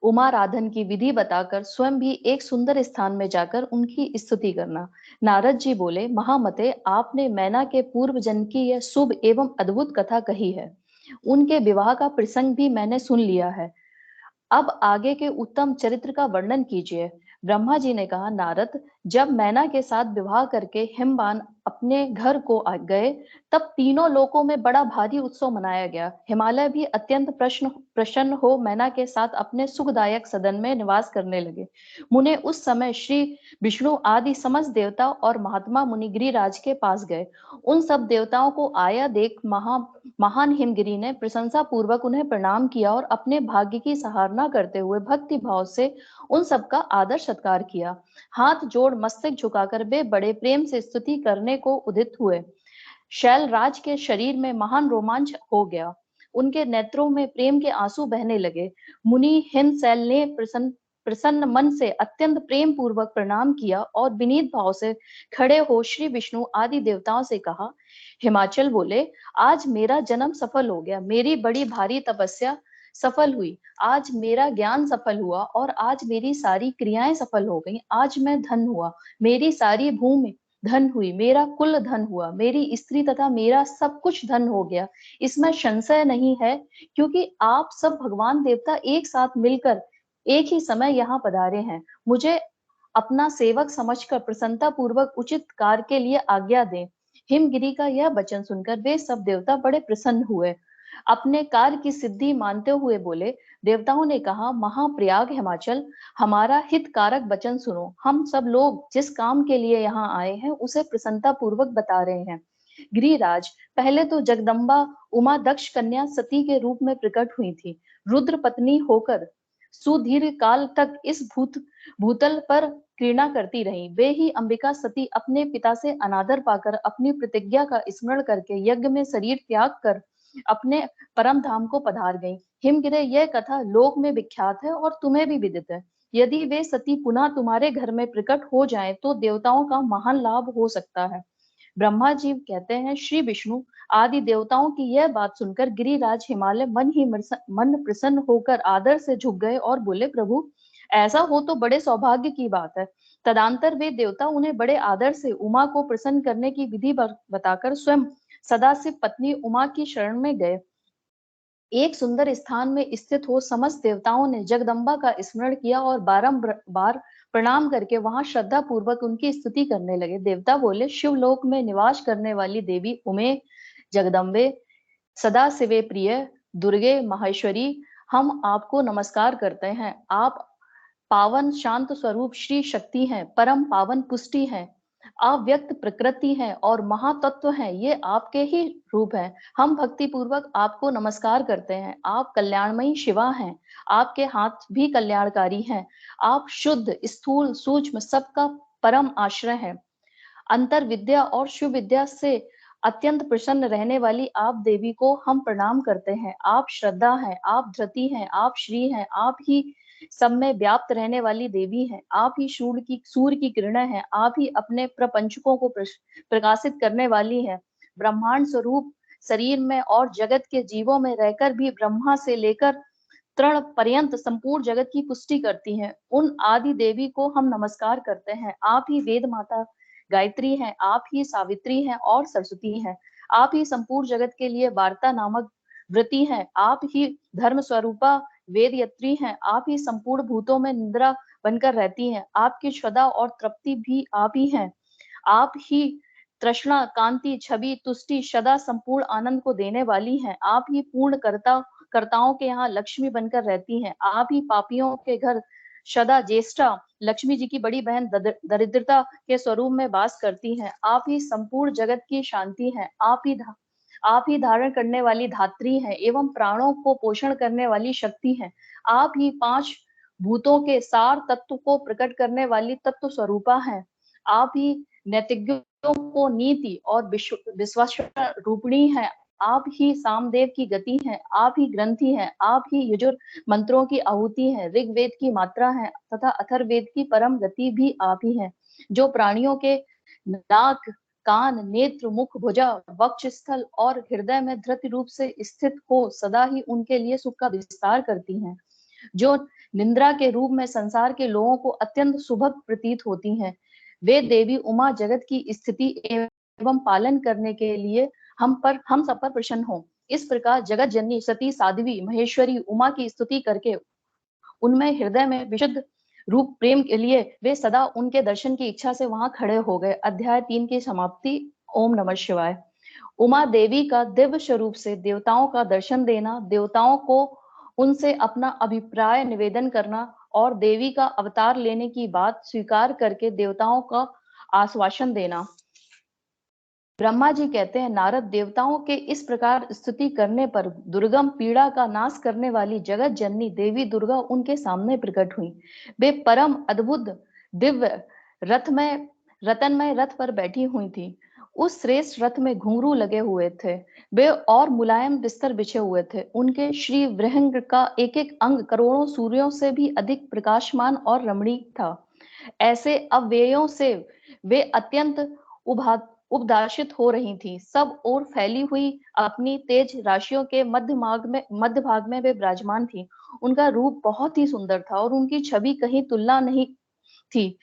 उमाराधन की विधि बताकर स्वयं भी एक सुंदर स्थान में जाकर उनकी स्तुति करना। नारद जी बोले, महामते, आपने मैना के पूर्व जन्म की यह शुभ एवं अद्भुत कथा कही है। उनके विवाह का प्रसंग भी मैंने सुन लिया है। अब आगे के उत्तम चरित्र का वर्णन कीजिए। ब्रह्मा जी ने कहा, नारद, जब मैना के साथ विवाह करके हिमवान अपने घर को आ गए, तब तीनों लोकों में बड़ा भारी उत्सव मनाया गया। हिमालय भी अत्यंत प्रसन्न हो मैना के साथ अपने सुखदायक सदन में निवास करने लगे। मुने उस समय श्री विष्णु आदि समस्त देवता और महात्मा मुनि गिरिराज के पास गए। उन सब देवताओं को आया देख महान हिमगिरी ने प्रशंसा पूर्वक उन्हें प्रणाम किया और अपने भाग्य की सराहना करते हुए भक्ति भाव से उन सबका आदर सत्कार किया। हाथ जोड़ मस्तक झुकाकर वे बड़े प्रेम से स्तुति करने को उदित हुए। शैलराज के शरीर में महान रोमांच हो गया। उनके नेत्रों में प्रेम के आंसू बहने लगे। मुनि हिमशैल ने प्रसन्न मन से अत्यंत प्रेम पूर्वक प्रणाम किया और विनीत भाव से खड़े हो श्री विष्णु आदि देवताओं से कहा। हिमाचल बोले, आज मेरा जन्म सफल हो गया, मेरी बड़ी भारी तपस्या सफल हुई, आज मेरा ज्ञान सफल हुआ और आज मेरी सारी क्रियाएं सफल हो गई। आज मैं धन हुआ, मेरी सारी भूमि धन हुई, मेरा कुल धन हुआ, मेरी स्त्री तथा मेरा सब कुछ धन हो गया। इसमें संशय नहीं है, क्योंकि आप सब भगवान देवता एक साथ मिलकर एक ही समय यहाँ पधारे हैं। मुझे अपना सेवक समझकर प्रसन्नता पूर्वक उचित कार्य के लिए आज्ञा दें। हिमगिरी का यह वचन सुनकर वे सब देवता बड़े प्रसन्न हुए। अपने कार्य की सिद्धि मानते हुए बोले। देवताओं ने कहा, महाप्रयाग हिमाचल, हमारा हितकारक वचन सुनो। हम सब लोग जिस काम के लिए यहाँ आए हैं उसे प्रसन्नता पूर्वक बता रहे हैं। गिरिराज, पहले तो जगदम्बा उमा दक्ष कन्या सती के रूप में प्रकट हुई थी। रुद्र पत्नी होकर सुदीर्घ काल तक इस भूतल पर क्रीड़ा करती रही। वे ही अंबिका सती अपने पिता से अनादर पाकर अपनी प्रतिज्ञा का स्मरण करके यज्ञ में शरीर त्याग कर अपने परम धाम को पधार गईं। हिमगिरे, यह कथा लोक में विख्यात है और तुम्हें भी विदित है। यदि वे सती पुनः तुम्हारे घर में प्रकट हो जाएं तो देवताओं का महान लाभ हो सकता है। ब्रह्मा जी कहते हैं, श्री विष्णु आदि देवताओं की यह बात सुनकर गिरिराज हिमालय मन प्रसन्न होकर आदर से झुक गए और बोले, प्रभु ऐसा हो तो बड़े सौभाग्य की बात है। तदंतर वे देवता उन्हें बड़े आदर से उमा को प्रसन्न करने की विधि बताकर स्वयं सदाशिव पत्नी उमा की शरण में गए। एक सुंदर स्थान में स्थित हो समस्त देवताओं ने जगदम्बा का स्मरण किया और बारंबार प्रणाम करके वहां श्रद्धा पूर्वक उनकी स्तुति करने लगे। देवता बोले, शिवलोक में निवास करने वाली देवी उमे, जगदम्बे, सदा शिवे प्रिय, दुर्गे, माहेश्वरी, हम आपको नमस्कार करते हैं। आप पावन शांत स्वरूप श्री शक्ति हैं, परम पावन पुष्टि हैं, अव्यक्त प्रकृति है और महातत्व है, ये आपके ही रूप है। हम भक्ति पूर्वक आपको नमस्कार करते हैं। आप कल्याणमयी शिवा हैं, आपके हाथ भी कल्याणकारी हैं। आप शुद्ध, स्थूल, सूक्ष्म सबका परम आश्रय है। अंतर विद्या और शिव विद्या से अत्यंत प्रसन्न रहने वाली आप देवी को हम प्रणाम करते हैं। आप श्रद्धा हैं, आप धृति हैं, आप श्री हैं, आप ही सब में व्याप्त रहने वाली देवी हैं। आप ही सूर्य की किरणें हैं, आप ही अपने प्रपंचकों को प्रकाशित करने वाली हैं। ब्रह्मांड स्वरूप शरीर में और जगत के जीवों में रहकर भी ब्रह्मा से लेकर तृण पर्यंत संपूर्ण जगत की पुष्टि करती हैं। उन आदि देवी को हम नमस्कार करते हैं। आप ही वेद माता गायत्री हैं, आप ही सावित्री हैं और सरस्वती हैं। आप ही संपूर्ण जगत के लिए वार्ता नामक व्रती हैं। आप ही धर्म स्वरूपा वेदयत्री हैं। आप ही संपूर्ण भूतों में निद्रा बनकर रहती हैं। आपकी श्रद्धा और तृप्ति भी आप ही हैं। आप ही तृष्णा, कांति, छवि, तुष्टि, सदा संपूर्ण आनंद को देने वाली हैं। आप ही पूर्ण कर्ताओं के यहाँ लक्ष्मी बनकर रहती हैं। आप ही पापियों के घर सदा ज्येष्ठा लक्ष्मी जी की बड़ी बहन दरिद्रता के स्वरूप में वास करती हैं। आप ही संपूर्ण जगत की शांति हैं। आप ही धारण करने वाली धात्री हैं एवं प्राणों को पोषण करने वाली शक्ति हैं। आप ही 5 भूतों के सार तत्व को प्रकट करने वाली तत्व स्वरूपा हैं। आप ही नैतिज्ञों को नीति और विश्वास रूपिणी हैं। आप ही सामदेव की गति हैं। आप ही ग्रंथि हैं। आप ही यजुर मंत्रों की आहुति हैं। ऋग्वेद की मात्रा है तथा अथर्ववेद की परम गति भी आप ही हैं। जो प्राणियों के नाक, कान, नेत्र, मुख, भुजा, वक्षस्थल और हृदय में धृति रूप से स्थित हो सदा ही उनके लिए सुख का विस्तार करती हैं। जो निंद्रा के रूप में संसार के लोगों को अत्यंत सुभग प्रतीत होती हैं। वे देवी उमा जगत की स्थिति एवं पालन करने के लिए हम सब पर प्रसन्न हो। इस प्रकार जगत जननी सती साध्वी महेश्वरी उमा की स्तुति करके उनमें हृदय में विशुद्ध रूप प्रेम के लिए वे सदा उनके दर्शन की इच्छा से वहां खड़े हो गए। अध्याय 3 की समाप्ति। ओम नमः शिवाय। उमा देवी का दिव्य स्वरूप से देवताओं का दर्शन देना, देवताओं को उनसे अपना अभिप्राय निवेदन करना और देवी का अवतार लेने की बात स्वीकार करके देवताओं का आश्वासन देना। ब्रह्मा जी कहते हैं, नारद, देवताओं के इस प्रकार स्तुति करने पर दुर्गम पीड़ा का नाश करने वाली जगत जननी देवी दुर्गा उनके सामने प्रकट हुई। वे परम अद्भुत दिव्य रतनमय रथ पर बैठी हुई थी। उस श्रेष्ठ रथ में घुंघरू लगे हुए थे। वे और मुलायम बिस्तर बिछे हुए थे। उनके श्री वृहंग का एक एक अंग करोड़ों सूर्यों से भी अधिक प्रकाशमान और रमणीक था। ऐसे अव्ययों से वे अत्यंत उपदाशित हो रही थी। सब ओर फैली हुई अपनी तेज राशियों के मध्य भाग में वे विराजमान थी। उनका रूप बहुत ही सुंदर था और उनकी छवि कहीं तुलना नहीं थी।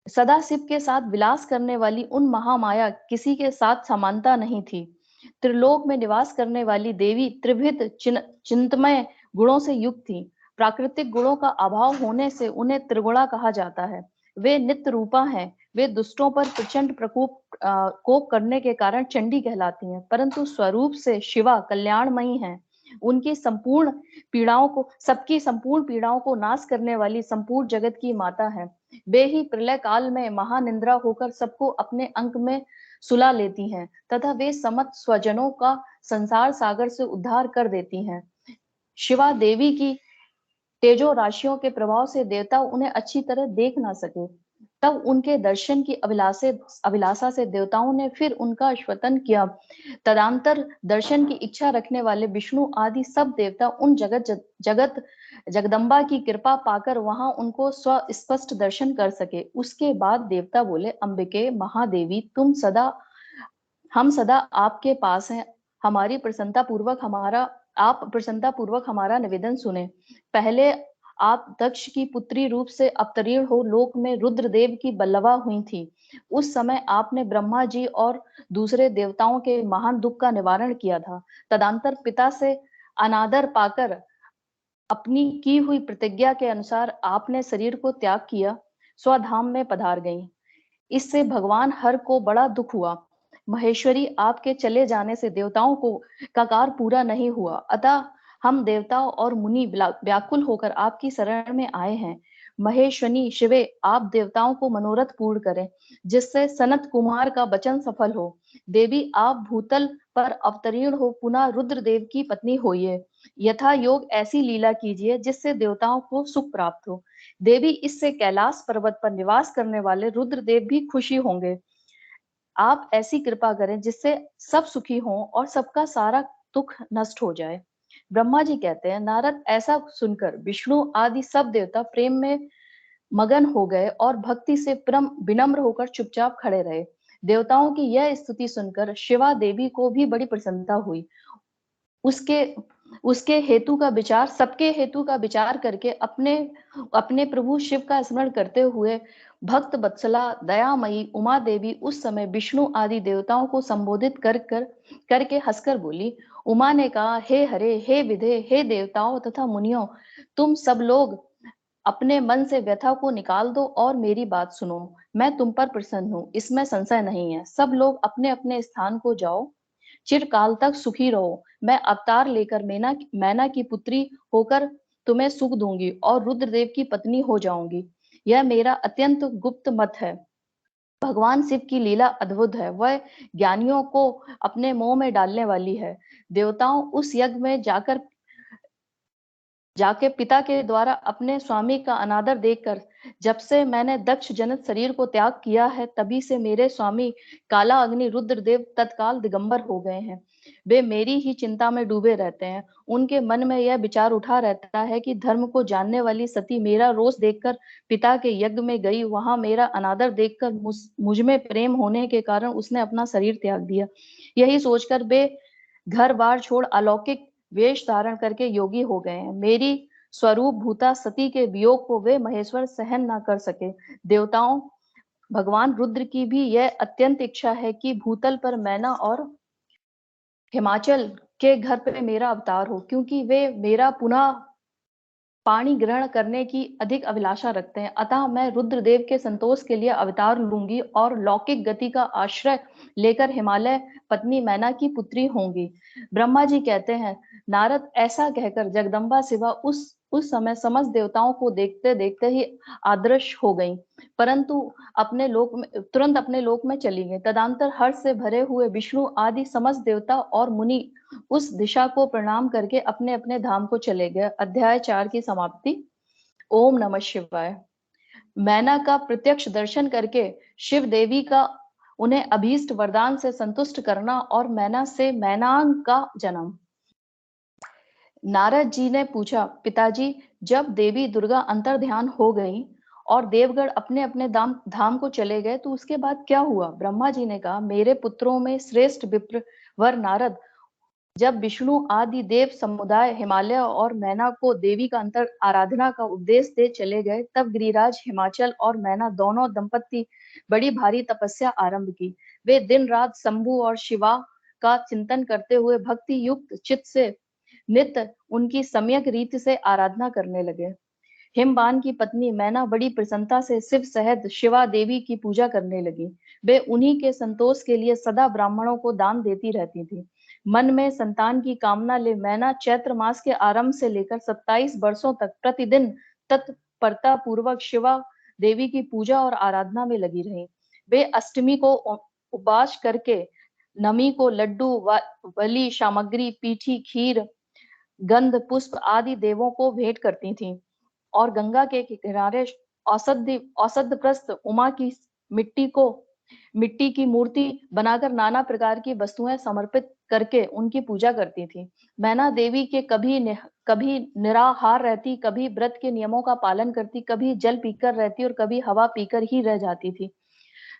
सदा शिव के साथ विलास करने वाली उन महामाया किसी के साथ समानता नहीं थी। त्रिलोक में निवास करने वाली देवी त्रिविध चिंतमय गुणों से युक्त थी। प्राकृतिक गुणों का अभाव होने से उन्हें त्रिगुणा कहा जाता है। वे नित्य रूपा हैं। वे दुष्टों पर प्रचंड कोप करने के कारण चंडी कहलाती हैं, परंतु स्वरूप से शिवा कल्याणमयी हैं। उनकी सबकी संपूर्ण पीड़ाओं को नाश करने वाली संपूर्ण जगत की माता है। वे ही प्रलय काल में महानिंद्रा होकर सबको अपने अंक में सुला लेती हैं तथा वे समस्त स्वजनों का संसार सागर से उद्धार कर देती हैं। शिवा देवी की तेजो राशियों के प्रभाव से देवता उन्हें अच्छी तरह देख ना सके। तब उनके दर्शन की अभिलाषा से देवताओं ने फिर उनका श्वसन किया। तदंतर दर्शन की इच्छा रखने वाले विष्णु आदि सब देवता उन जगदम्बा की कृपा पाकर वहां उनको स्पष्ट दर्शन कर सके। उसके बाद देवता बोले, अंबिके महादेवी, हम सदा आपके पास हैं। आप प्रसन्नता पूर्वक हमारा निवेदन सुने। पहले आप दक्ष की पुत्री रूप से अवतीर्ण हो लोक में रुद्रदेव की बल्लवा हुई थी। उस समय आपने ब्रह्मा जी और दूसरे देवताओं के महान दुख का निवारण किया था। तदंतर पिता से अनादर पाकर अपनी की हुई प्रतिज्ञा के अनुसार आपने शरीर को त्याग किया, स्वधाम में पधार गई। इससे भगवान हर को बड़ा दुख हुआ। महेश्वरी, आपके चले जाने से देवताओं का कार्य पूरा नहीं हुआ, अतः हम देवताओं और मुनि व्याकुल होकर आपकी शरण में आए हैं। महेश्वनी शिवे, आप देवताओं को मनोरथ पूर्ण करें, जिससे सनत कुमार का वचन सफल हो। देवी, आप भूतल पर अवतीर्ण हो पुनः रुद्रदेव की पत्नी होइए। यथा योग ऐसी लीला कीजिए जिससे देवताओं को सुख प्राप्त हो। देवी, इससे कैलाश पर्वत पर निवास करने वाले रुद्रदेव भी खुशी होंगे। आप ऐसी कृपा करें जिससे सब सुखी हों और सबका सारा दुख नष्ट हो जाए। ब्रह्मा जी कहते हैं, नारद ऐसा सुनकर विष्णु आदि सब देवता प्रेम में मगन हो गए और भक्ति से विनम्र होकर चुपचाप खड़े रहे। देवताओं की यह स्तुति सुनकर शिवा देवी को भी बड़ी प्रसन्नता हुई। उसके हेतु का विचार सबके हेतु का विचार करके अपने प्रभु शिव का स्मरण करते हुए भक्त वत्सला दयामयी उमा देवी उस समय विष्णु आदि देवताओं को संबोधित करके हंसकर बोली। उमा ने कहा, हे हरे, हे विधे, हे देवताओं तथा मुनियों, तुम सब लोग अपने मन से व्यथा को निकाल दो और मेरी बात सुनो। मैं तुम पर प्रसन्न हूँ, इसमें संशय नहीं है। सब लोग अपने अपने स्थान को जाओ, चिरकाल तक सुखी रहो। मैं अवतार लेकर मैना की पुत्री होकर तुम्हें सुख दूंगी और रुद्रदेव की पत्नी हो जाऊंगी। यह मेरा अत्यंत गुप्त मत है। भगवान शिव की लीला अद्भुत है, वह ज्ञानियों को अपने मोह में डालने वाली है। देवताओं उस यज्ञ में जाके पिता के द्वारा अपने स्वामी का अनादर देखकर, जब से मैंने दक्ष जनित शरीर को त्याग किया है, तभी से मेरे स्वामी काला अग्नि रुद्रदेव तत्काल दिगंबर हो गए हैं। वे मेरी ही चिंता में डूबे रहते हैं। उनके मन में यह विचार उठा रहता है कि धर्म को जानने वाली सती मेरा रोष देखकर पिता के यज्ञ में गई, वहां मेरा अनादर देखकर मुझ में प्रेम होने के कारण उसने अपना शरीर त्याग दिया। यही सोचकर वे घर बार छोड़ अलौकिक वेश धारण करके योगी हो गए हैं। मेरी स्वरूप भूता सती के वियोग को वे महेश्वर सहन न कर सके। देवताओं, भगवान रुद्र की भी यह अत्यंत इच्छा है कि भूतल पर मैना और हिमाचल के घर पे मेरा अवतार हो, क्योंकि वे मेरा पुनः पाणी ग्रहण करने की अधिक अभिलाषा रखते हैं। अतः मैं रुद्रदेव के संतोष के लिए अवतार लूंगी और लौकिक गति का आश्रय लेकर हिमालय पत्नी मैना की पुत्री होंगी। ब्रह्मा जी कहते हैं, नारद ऐसा कहकर जगदम्बा शिवा उस समय समस्त देवताओं को देखते देखते ही आदृश्य हो गईं, परंतु तुरंत अपने लोक में चली गईं। तदंतर हर्ष से भरे हुए विष्णु आदि समस्त देवता और मुनि उस दिशा को प्रणाम करके अपने अपने धाम को चले गए। अध्याय 4 की समाप्ति। ओम नमः शिवाय। मैना का प्रत्यक्ष दर्शन करके शिव देवी का उन्हें अभीष्ट वरदान से संतुष्ट करना और मैना से मैनांग का जन्म। नारद जी ने पूछा, पिताजी, जब देवी दुर्गा अंतर ध्यान हो गई और देवगण अपने अपने धाम को चले गए तो उसके बाद क्या हुआ? ब्रह्मा जी ने कहा, मेरे पुत्रों में श्रेष्ठ विप्र वर नारद जब विष्णु आदि देव समुदाय हिमालय और मैना को देवी का अंतर आराधना का उपदेश दे चले गए, तब गिरिराज हिमाचल और मैना दोनों दंपत्ति बड़ी भारी तपस्या आरंभ की। वे दिन रात शंभु और शिवा का चिंतन करते हुए भक्ति युक्त चित्त से नित्य उनकी सम्यक रीति से आराधना करने लगे। हिमबान की पत्नी मैना बड़ी प्रसन्नता से शिव सहित शिवा देवी की पूजा करने लगी। वे उन्हीं के संतोष के लिए सदा ब्राह्मणों को दान देती रहती थी। मन में संतान की कामना ले मैना चैत्र मास के आरंभ से लेकर 27 वर्षों तक प्रतिदिन तत्परता पूर्वक शिवा देवी की पूजा और आराधना में लगी रही। वे अष्टमी को उपवास करके नमी को लड्डू बलि सामग्री, पीठी, खीर, गंध पुष्प आदि देवों को भेंट करती थीं और गंगा के किनारे औषधप्रस्थ उमा की मिट्टी की मूर्ति बनाकर नाना प्रकार की वस्तुएं समर्पित करके उनकी पूजा करती थी। मैना देवी के कभी निराहार रहती, कभी व्रत के नियमों का पालन करती, कभी जल पीकर रहती और कभी हवा पीकर ही रह जाती थी।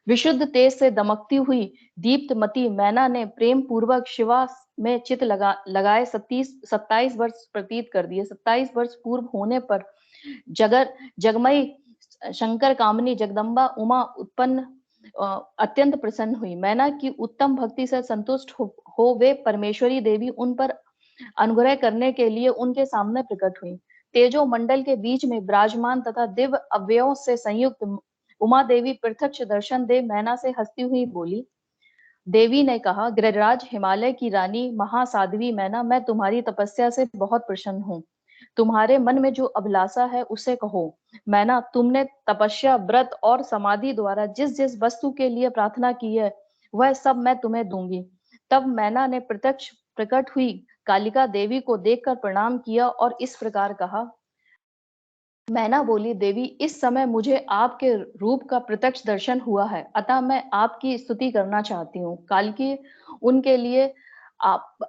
विशुद्ध तेज से दमकती हुई दीप्तमती मैना ने प्रेम पूर्वक शिवा में चित लगाए 27 वर्ष प्रतीत कर दिए। 27 वर्ष पूर्व होने पर जगमयी शंकर कामनी जगदम्बा उमा उत्पन्न अत्यंत प्रसन्न हुई। मैना की उत्तम भक्ति से संतुष्ट हो वे परमेश्वरी देवी उन पर अनुग्रह करने के लिए उनके सामने प्रकट हुई। तेजो मंडल के बीच में विराजमान तथा दिव्य अवयवों से संयुक्त उमा देवी प्रत्यक्ष दर्शन दे मैना से हंसती हुई बोली। देवी ने कहा, गिरिराज हिमालय की रानी महासाध्वी मैना, मैं तुम्हारी तपस्या से बहुत प्रसन्न हूँ। तुम्हारे मन में जो अभिलाषा है उसे कहो। मैना, तुमने तपस्या, व्रत और समाधि द्वारा जिस जिस वस्तु के लिए प्रार्थना की है वह सब मैं तुम्हें दूंगी। तब मैना ने प्रत्यक्ष प्रकट हुई कालिका देवी को देखकर प्रणाम किया और इस प्रकार कहा। मैना बोली, देवी, इस समय मुझे आपके रूप का प्रत्यक्ष दर्शन हुआ है, अतः मैं आपकी स्तुति करना चाहती हूँ। कालिकी,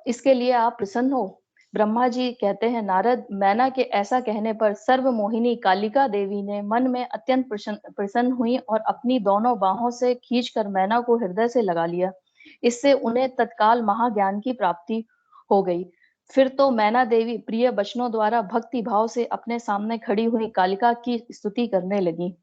इसके लिए आप प्रसन्न हो? ब्रह्मा जी कहते हैं, नारद, मैना के ऐसा कहने पर सर्वमोहिनी कालिका देवी ने मन में अत्यंत प्रसन्न हुई और अपनी दोनों बाहों से खींचकर मैना को हृदय से लगा लिया। इससे उन्हें तत्काल महाज्ञान की प्राप्ति हो गई। फिर तो मैना देवी प्रिय वचनों द्वारा भक्ति भाव से अपने सामने खड़ी हुई कालिका की स्तुति करने लगी।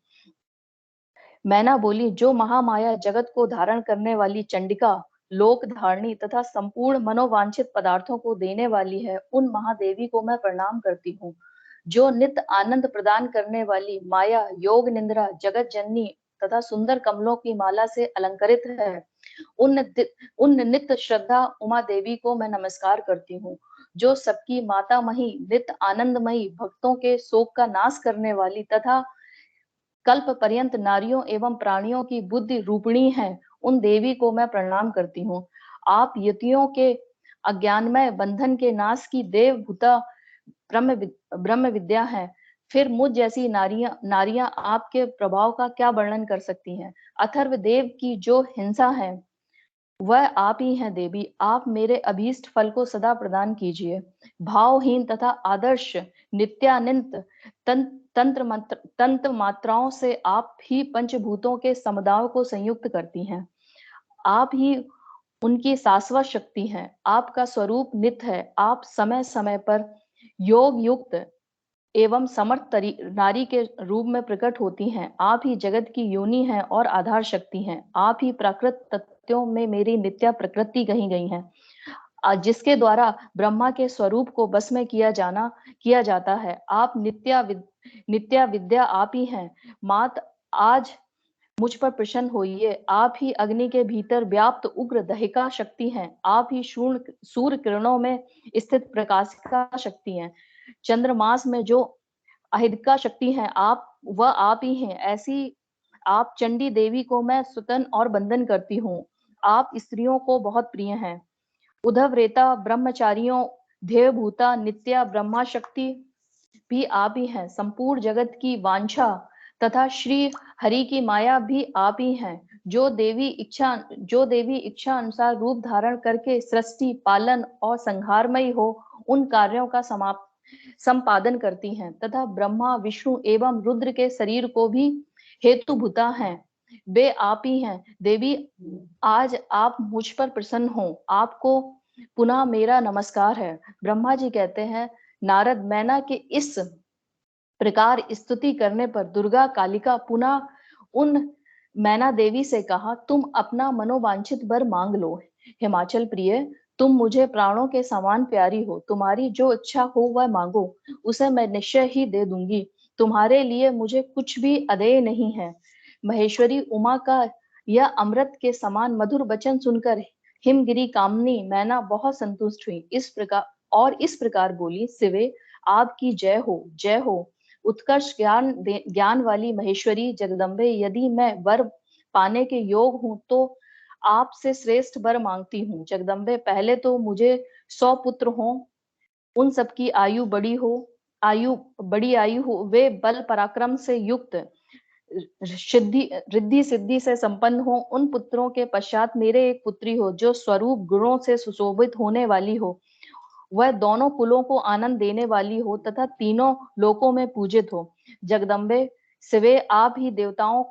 मैना बोली, जो महामाया जगत को धारण करने वाली चंडिका, लोक धारणी तथा संपूर्ण मनोवांछित पदार्थों को देने वाली है, उन महादेवी को मैं प्रणाम करती हूँ। जो नित्य आनंद प्रदान करने वाली माया, योग निंद्रा, जगत जननी तथा सुंदर कमलों की माला से अलंकृत है, उन नित्य श्रद्धा उमा देवी को मैं नमस्कार करती हूँ। जो सबकी माता मही, नित्य आनंदमयी, भक्तों के शोक का नाश करने वाली तथा कल्प पर्यंत नारियों एवं प्राणियों की बुद्धि रूपिणी है, उन देवी को मैं प्रणाम करती हूँ। आप यतियों के अज्ञानमय बंधन के नाश की देवभूता ब्रह्म विद्या है। फिर मुझ जैसी नारियां आपके प्रभाव का क्या वर्णन कर सकती हैं? अथर्व देव की जो हिंसा है वह आप ही हैं देवी। आप मेरे अभीष्ट फल को सदा प्रदान कीजिए। भावहीन तथा आदर्श नित्यानंत तंत्र मात्राओं से आप ही पंचभूतों के समुदाय को संयुक्त करती हैं। आप ही उनकी शाश्वत शक्ति हैं। आपका स्वरूप नित्य है। आप समय समय पर योग युक्त एवं समर्थ नारी के रूप में प्रकट होती हैं। आप ही जगत की योनि हैं और आधार शक्ति हैं। आप ही प्राकृत तत्वों में मेरी नित्या प्रकृति कही गई है, जिसके द्वारा ब्रह्मा के स्वरूप को बस में किया जाता है। आप नित्या विद्या आप ही हैं। मात, आज मुझ पर प्रसन्न होइए। आप ही अग्नि के भीतर व्याप्त उग्र दहिका शक्ति हैं। आप ही सूर्य किरणों में स्थित प्रकाश का शक्ति हैं। चंद्रमास में जो अहिदिका शक्ति है, वह आप ही हैं। ऐसी आप चंडी देवी को मैं स्तुति और वंदन करती हूँ। आप स्त्रियों को बहुत प्रिय हैं। उद्धव रेता ब्रह्मचारियों देवभूता नित्या ब्रह्मा शक्ति भी आप ही हैं। संपूर्ण जगत की वांछा तथा श्री हरि की माया भी आप ही हैं। जो देवी इच्छा अनुसार रूप धारण करके सृष्टि, पालन और संहारमयी हो उन कार्यों का संपादन करती हैं तथा ब्रह्मा, विष्णु एवं रुद्र के शरीर को भी हेतुभूता हैं, वे आप ही हैं। देवी, आज आप मुझ पर प्रसन्न हो। आपको पुनः मेरा नमस्कार है। ब्रह्मा जी कहते हैं, नारद, मैना के इस प्रकार स्तुति करने पर दुर्गा कालिका पुनः उन मैना देवी से कहा, तुम अपना मनोवांछित वर मांग लो। हिमाचल प्रिय, तुम मुझे प्राणों के समान प्यारी हो। तुम्हारी जो इच्छा हो वह मांगो, उसे मैं निश्चय ही दे दूंगी। तुम्हारे लिए मुझे कुछ भी अदेय नहीं है। महेश्वरी उमा का यह अमृत के समान मधुर वचन सुनकर हिमगिरी कामनी मैना बहुत संतुष्ट हुई। इस प्रकार बोली, शिवे, आपकी जय हो, जय हो। उत्कर्ष ज्ञान वाली महेश्वरी जगदम्बे, यदि मैं वर पाने के योग हूं तो आपसे श्रेष्ठ वर मांगती हूँ। जगदम्बे, पहले तो मुझे 100 पुत्र हों, उन सबकी आयु बड़ी आयु हो, वे बल पराक्रम से युक्त रिद्धि सिद्धि से संपन्न हो, उन पुत्रों के पश्चात मेरे एक पुत्री हो जो स्वरूप गुणों से सुशोभित होने वाली हो, वह दोनों कुलों को आनंद देने वाली हो तथा तीनों लोकों में पूजित हो। जगदम्बे शिवे, आप ही देवताओं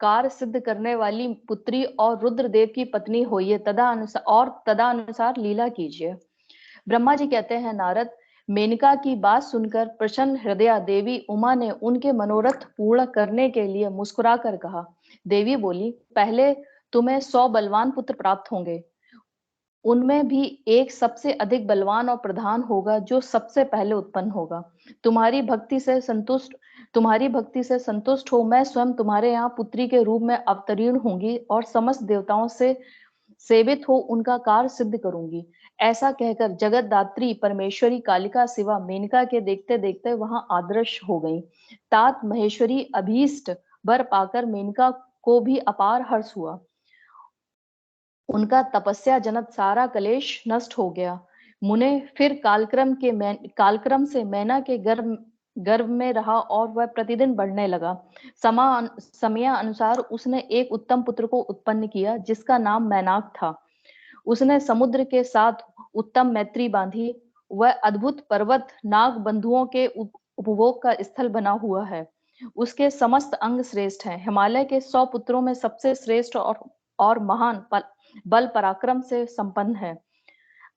कार्य सिद्ध करने वाली पुत्री और रुद्रदेव की पत्नी होइए, तदानुसार लीला कीजिए। ब्रह्मा जी कहते हैं, नारद, मेनका की बात सुनकर प्रसन्न हृदया देवी उमा ने उनके मनोरथ पूर्ण करने के लिए मुस्कुराकर कहा। देवी बोली, पहले तुम्हें 100 बलवान पुत्र प्राप्त होंगे, उनमें भी एक सबसे अधिक बलवान और प्रधान होगा जो सबसे पहले उत्पन्न होगा। तुम्हारी भक्ति से संतुष्ट हो मैं स्वयं तुम्हारे यहाँ पुत्री के रूप में अवतीर्ण होंगी और समस्त देवताओं से सेवित हो उनका कार्य सिद्ध करूंगी। ऐसा कहकर जगतदात्री परमेश्वरी कालिका शिवा मेनका के देखते देखते वहां अदृश्य हो गई। तात महेश्वरी अभीष्ट वर पाकर मेनका को भी अपार हर्ष हुआ। उनका तपस्या जनक सारा कलेश नष्ट हो गया। मुने फिर कालक्रम से मैना के गर्भ में रहा और वह प्रतिदिन बढ़ने लगा। समय अनुसार उसने एक उत्तम पुत्र को उत्पन्न किया जिसका नाम मैनाक था। उसने समुद्र के साथ उत्तम मैत्री बांधी। वह अद्भुत पर्वत नाग बंधुओं के उपभोग का स्थल बना हुआ है। उसके समस्त अंग श्रेष्ठ हैं। हिमालय के 100 पुत्रों में सबसे श्रेष्ठ और महान बल पराक्रम से संपन्न है।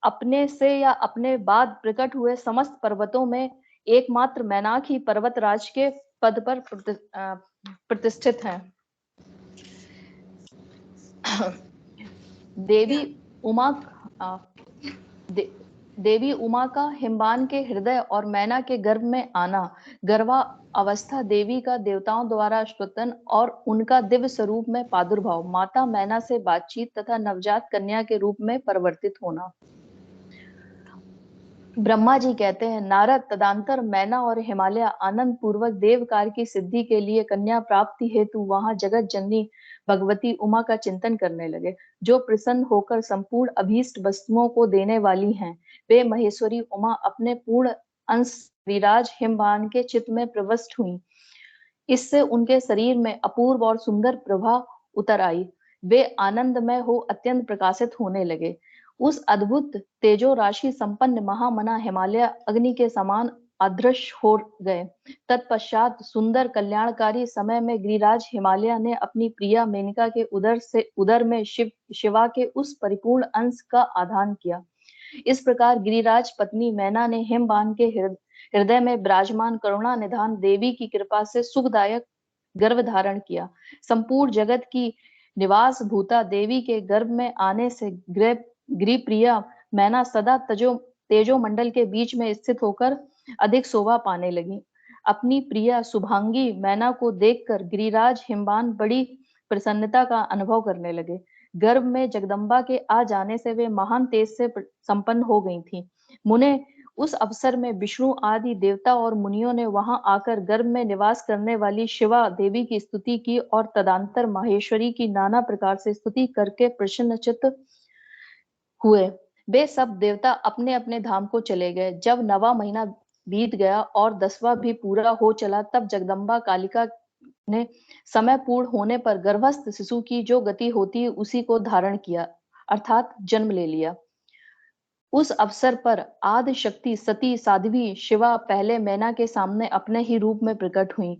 अपने से या अपने बाद प्रकट हुए समस्त पर्वतों में एकमात्र मैनाक ही पर्वतराज के पद पर प्रतिष्ठित है। देवी उमा का हिमवान के हृदय और मैना के गर्भ में आना, गर्भा अवस्था देवी का देवताओं द्वारा स्तुतन और उनका दिव्य स्वरूप में प्रादुर्भाव, माता मैना से बातचीत तथा नवजात कन्या के रूप में परिवर्तित होना। ब्रह्मा जी कहते हैं, नारद, तदंतर मैना और हिमालय आनंद पूर्वक देव कार्य की सिद्धि के लिए कन्या प्राप्ति हेतु वहां जगत जननी भगवती उमा का चिंतन करने लगे, जो प्रसन्न होकर संपूर्ण अभीष्ट वस्तुओं को देने वाली हैं। वे महेश्वरी उमा अपने पूर्ण अंश विराज हिमवान के चित्त में प्रविष्ट हुई। इससे उनके शरीर में अपूर्व और सुंदर प्रभा उतर आई। वे आनंदमय हो अत्यंत प्रकाशित होने लगे। उस अद्भुत तेजो राशि संपन्न महामना हिमालय अग्नि के समान अदृश्य हो गए। तत्पश्चात सुंदर कल्याणकारी समय में गिरिराज हिमालय ने अपनी प्रिया मेनका के उदर में शिवा के उस परिपूर्ण अंश का आधान किया। इस प्रकार गिरिराज पत्नी मैना ने हिमवान के हृदय में विराजमान करुणा निधान देवी की कृपा से सुखदायक गर्भ धारण किया। संपूर्ण जगत की निवास भूता देवी के गर्भ में आने से गृह प्रिया मैना सदा तेजो मंडल के बीच में स्थित होकर अधिक शोभा पाने लगी। अपनी प्रिया शुभांगी मैना को देखकर गिरिराज हिमवान बड़ी प्रसन्नता का अनुभव करने लगे। गर्भ में जगदम्बा के आ जाने से वे महान तेज से संपन्न हो गई थी। मुने उस अवसर में विष्णु आदि देवता और मुनियों ने वहां आकर गर्भ में निवास करने वाली शिवा देवी की स्तुति की और तदंतर माहेश्वरी की नाना प्रकार से स्तुति करके प्रसन्नचित्त हुए। वे सब देवता अपने अपने धाम को चले गए। जब 9वां महीना बीत गया और 10वां भी पूरा हो चला, तब जगदम्बा कालिका ने समय पूर्ण होने पर गर्भस्थ शिशु की जो गति होती है उसी को धारण किया, अर्थात जन्म ले लिया। उस अवसर पर आदि शक्ति सती साध्वी शिवा पहले मैना के सामने अपने ही रूप में प्रकट हुई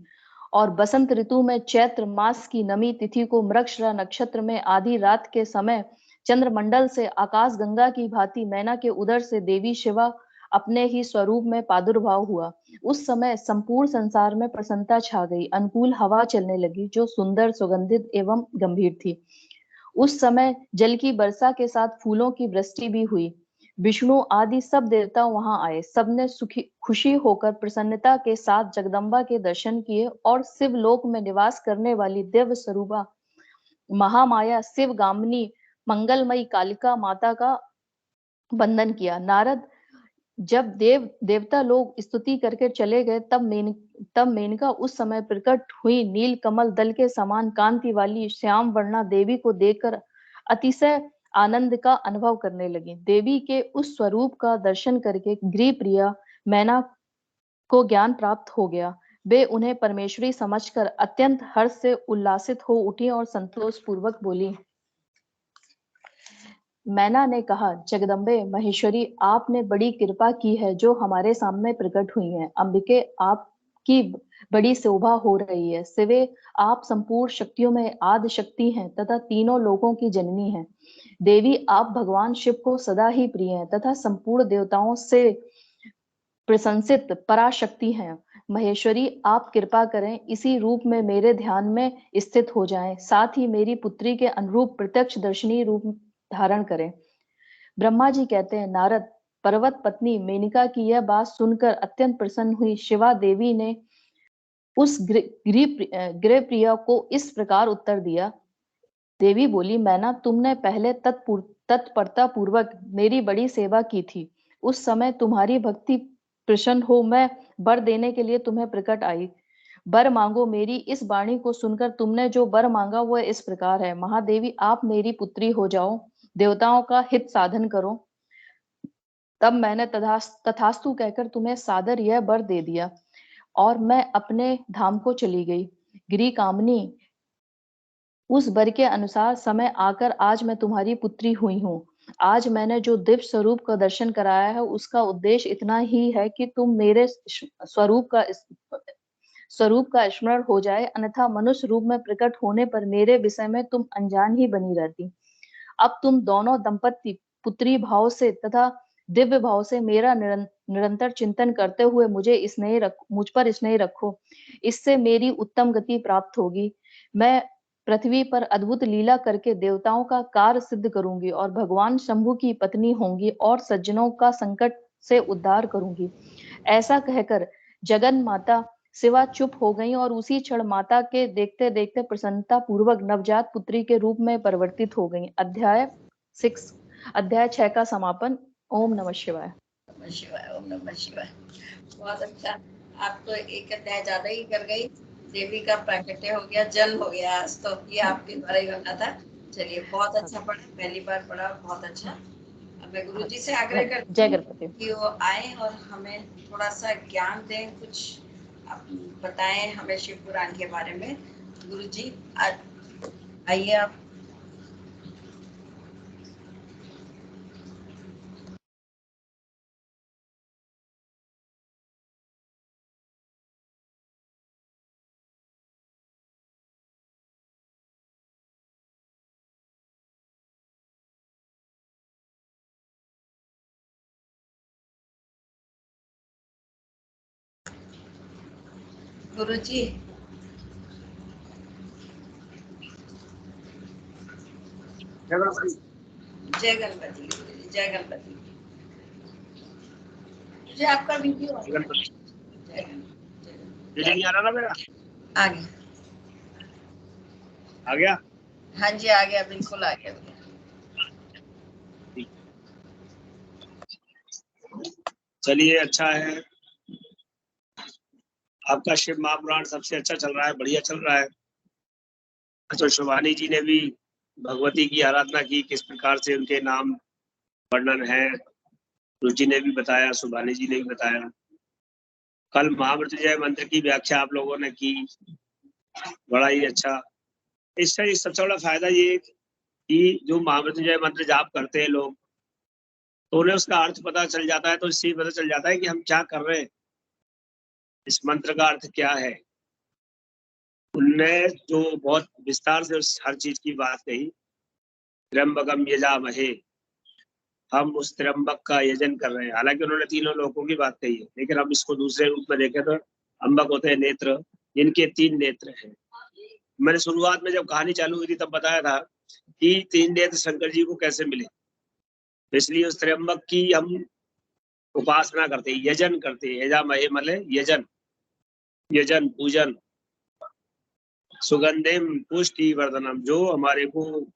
और बसंत ऋतु में चैत्र मास की नमी तिथि को मृगशिरा नक्षत्र में आधी रात के समय चंद्रमंडल से आकाश गंगा की भांति मैना के उदर से देवी शिवा अपने ही स्वरूप में प्रादुर्भाव हुआ। उस समय संपूर्ण संसार में प्रसन्नता छा गई। अनुकूल हवा चलने लगी जो सुंदर, सुगंधित एवं गंभीर थी। उस समय जल की वर्षा के साथ फूलों की वृष्टि भी हुई। विष्णु आदि सब देवता वहां आए। सबने खुशी होकर प्रसन्नता के साथ जगदम्बा के दर्शन किए और शिवलोक में निवास करने वाली दिव्य स्वरूपा महामाया शिव गामिनी मंगलमयी कालिका माता का वंदन किया। नारद, जब देवता लोग स्तुति करके चले गए, तब मेनका उस समय प्रकट हुई नील कमल दल के समान कांति वाली श्याम वर्णा देवी को देखकर अतिशय आनंद का अनुभव करने लगी। देवी के उस स्वरूप का दर्शन करके गृह प्रिया मैना को ज्ञान प्राप्त हो गया। वे उन्हें परमेश्वरी समझकर अत्यंत हर्ष से उल्लासित हो उठी और संतोष पूर्वक बोली। मैना ने कहा, जगदम्बे महेश्वरी, आपने बड़ी कृपा की है जो हमारे सामने प्रकट हुई है। अंबिके, आपकी बड़ी शोभा हो रही है। शिवे, आप संपूर्ण शक्तियों में आदि शक्ति हैं तथा तीनों लोकों की जननी हैं। देवी, आप भगवान शिव को सदा ही प्रिय हैं तथा संपूर्ण देवताओं से प्रशंसित पराशक्ति हैं। महेश्वरी, आप कृपा करें, इसी रूप में मेरे ध्यान में स्थित हो जाएं, साथ ही मेरी पुत्री के अनुरूप प्रत्यक्ष दर्शनीय रूप धारण करें। ब्रह्मा जी कहते हैं, नारद, पर्वत पत्नी मेनका की यह बात सुनकर अत्यंत प्रसन्न हुई। शिवा देवी ने उस गृह प्रिया को इस प्रकार उत्तर दिया। देवी बोली, मैना, तुमने पहले तत्परता पूर्वक मेरी बड़ी सेवा की थी। उस समय तुम्हारी भक्ति प्रसन्न हो मैं वर देने के लिए तुम्हें प्रकट आई। वर मांगो। मेरी इस वाणी को सुनकर तुमने जो वर मांगा वह इस प्रकार है। महादेवी, आप मेरी पुत्री हो जाओ, देवताओं का हित साधन करो। तब मैंने तथास्तु कहकर तुम्हें सादर यह वर दे दिया और मैं अपने धाम को चली गई। गिरी कामनी, उस वर के अनुसार समय आकर आज मैं तुम्हारी पुत्री हुई हूँ। आज मैंने जो दिव्य स्वरूप का दर्शन कराया है उसका उद्देश्य इतना ही है कि तुम मेरे स्वरूप का स्मरण हो जाए, अन्यथा मनुष्य रूप में प्रकट होने पर मेरे विषय में तुम अनजान ही बनी रहती। अब तुम दोनों दंपत्ति पुत्री भाव से तथा दिव्य भाव से मेरा निरंतर चिंतन करते हुए मुझ पर स्नेह रखो। इससे मेरी उत्तम गति प्राप्त होगी। मैं पृथ्वी पर अद्भुत लीला करके देवताओं का कार्य सिद्ध करूंगी और भगवान शंभु की पत्नी होंगी और सज्जनों का संकट से उद्धार करूंगी। ऐसा कहकर जगन माता शिवा चुप हो गई और उसी क्षण माता के देखते देखते प्रसन्नता पूर्वक नवजात पुत्री के रूप में परिवर्तित हो गई। अध्याय 6 का समापन। ओम नमः शिवाय। नमः शिवाय। ओम नमः शिवाय। बहुत अच्छा, आप तो एक अध्याय ज्यादा ही कर गई। देवी का प्राकट्य हो गया, जल हो गया, आज तो ये आपके द्वारा ही बना था। चलिए, बहुत अच्छा पढ़ा, पहली बार पढ़ा, बहुत अच्छा। अब मैं गुरुजी से आग्रह करती जय हूँ गणपति। कि वो आए और हमें थोड़ा सा ज्ञान दें, कुछ बताएं हमें शिव पुराण के बारे में। गुरुजी आइए आप। गुरुजी, जय गणपति। जय गणपति। मुझे आपका वीडियो जय गणपति। नहीं आ रहा ना मेरा? आ गया। आ गया? हाँ जी, आ गया, बिल्कुल आ गया। चलिए, अच्छा है। आपका शिव महापुराण सबसे अच्छा चल रहा है, बढ़िया चल रहा है। तो शिवानी जी ने भी भगवती की आराधना की, किस प्रकार से उनके नाम वर्णन है, रुचि ने भी बताया, सुभानी जी ने भी बताया। कल महामृत्युंजय मंत्र की व्याख्या आप लोगों ने की, बड़ा ही अच्छा। इससे सबसे बड़ा फायदा ये कि जो महामृत्युंजय मंत्र जाप करते हैं लोग, तो उन्हें उसका अर्थ पता चल जाता है। तो इससे पता चल जाता है कि हम क्या कर रहे हैं, इस मंत्र का अर्थ क्या है। उनने जो बहुत विस्तार से उस हर चीज की बात कही। त्र्यंबकम यजामहे, हम उस त्र्यंबक का यजन कर रहे हैं। हालांकि उन्होंने तीनों लोगों की बात कही है, लेकिन हम इसको दूसरे रूप में देखें तो अंबक होते हैं नेत्र, जिनके 3 नेत्र हैं। मैंने शुरुआत में जब कहानी चालू हुई थी तब बताया था कि 3 नेत्र शंकर जी को कैसे मिले। इसलिए उस त्र्यंबक की हम उपासना करते हैं, यजन करते हैं। यजामहे मले यजन, यजन पूजन। सुगंधिम पुष्टि वर्धनम, जो हमारे को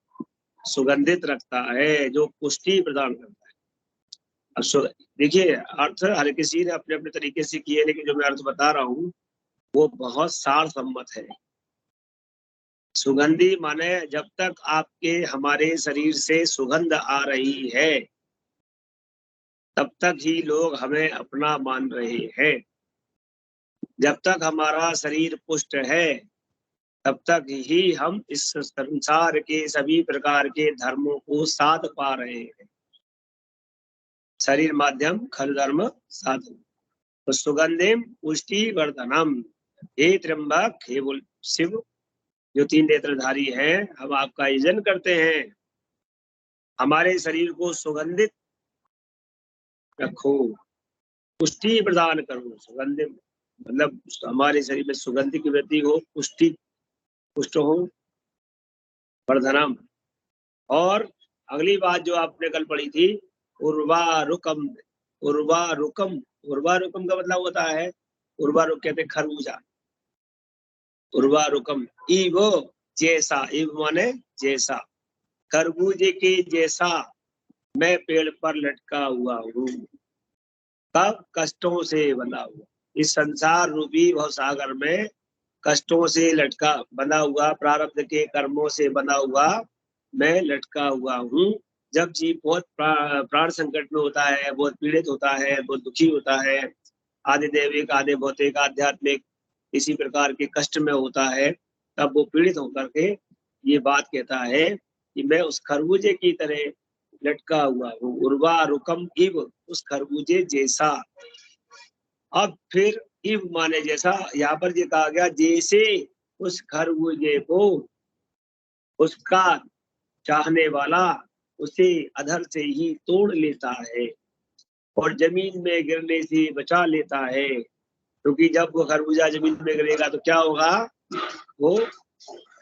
सुगंधित रखता है, जो पुष्टि प्रदान करता है। अब देखिए, अर्थ हर किसी ने अपने अपने तरीके से किए, लेकिन जो मैं अर्थ बता रहा हूँ वो बहुत सार सम्मत है। सुगंधी माने जब तक आपके हमारे शरीर से सुगंध आ रही है तब तक ही लोग हमें अपना मान रहे हैं। जब तक हमारा शरीर पुष्ट है तब तक ही हम इस संसार के सभी प्रकार के धर्मों को साध पा रहे हैं। शरीर माध्यम खल धर्म साधन। तो सुगंधिम पुष्टि वर्धनम, हे त्र्यंबक, हे बोल शिव जो 3 नेत्रधारी हैं, हम आपका यजन करते हैं, हमारे शरीर को सुगंधित रखो, पुष्टि प्रदान करो। सुगंधिम मतलब हमारे शरीर में सुगंध की वृद्धि हो, पुष्ट हो, वर्धनम। और अगली बात जो आपने कल पढ़ी थी, उर्वारुकम। उर्वारुकम, उर्वारुकम का मतलब होता है, उर्वारुक कहते खरबूजा। उर्वारुकम इव जैसा, इव माने जैसा, खरबूजे के जैसा मैं पेड़ पर लटका हुआ हूँ। कब? कष्टों से बंधा हुआ। इस संसार रूपी भवसागर में कष्टों से लटका बंधा हुआ, प्रारब्ध के कर्मों से बंधा हुआ मैं लटका हुआ हूँ। जब जीव बहुत प्राण संकट में होता है, बहुत पीड़ित होता है, बहुत दुखी होता है, आधे दैविक आधे भौतिक आध्यात्मिक इसी प्रकार के कष्ट में होता है, तब वो पीड़ित होकर के ये बात कहता है कि मैं उस खरबूजे की तरह लटका हुआ हूँ। उर्वा रुकम इव, उस खरबूजे जैसा। अब फिर इव माने जैसा, यहाँ पर ये कहा गया जैसे उस खरबूजे को उसका चाहने वाला उसे अधर से ही तोड़ लेता है और जमीन में गिरने से बचा लेता है, क्योंकि जब वो खरबूजा जमीन में गिरेगा तो क्या होगा, वो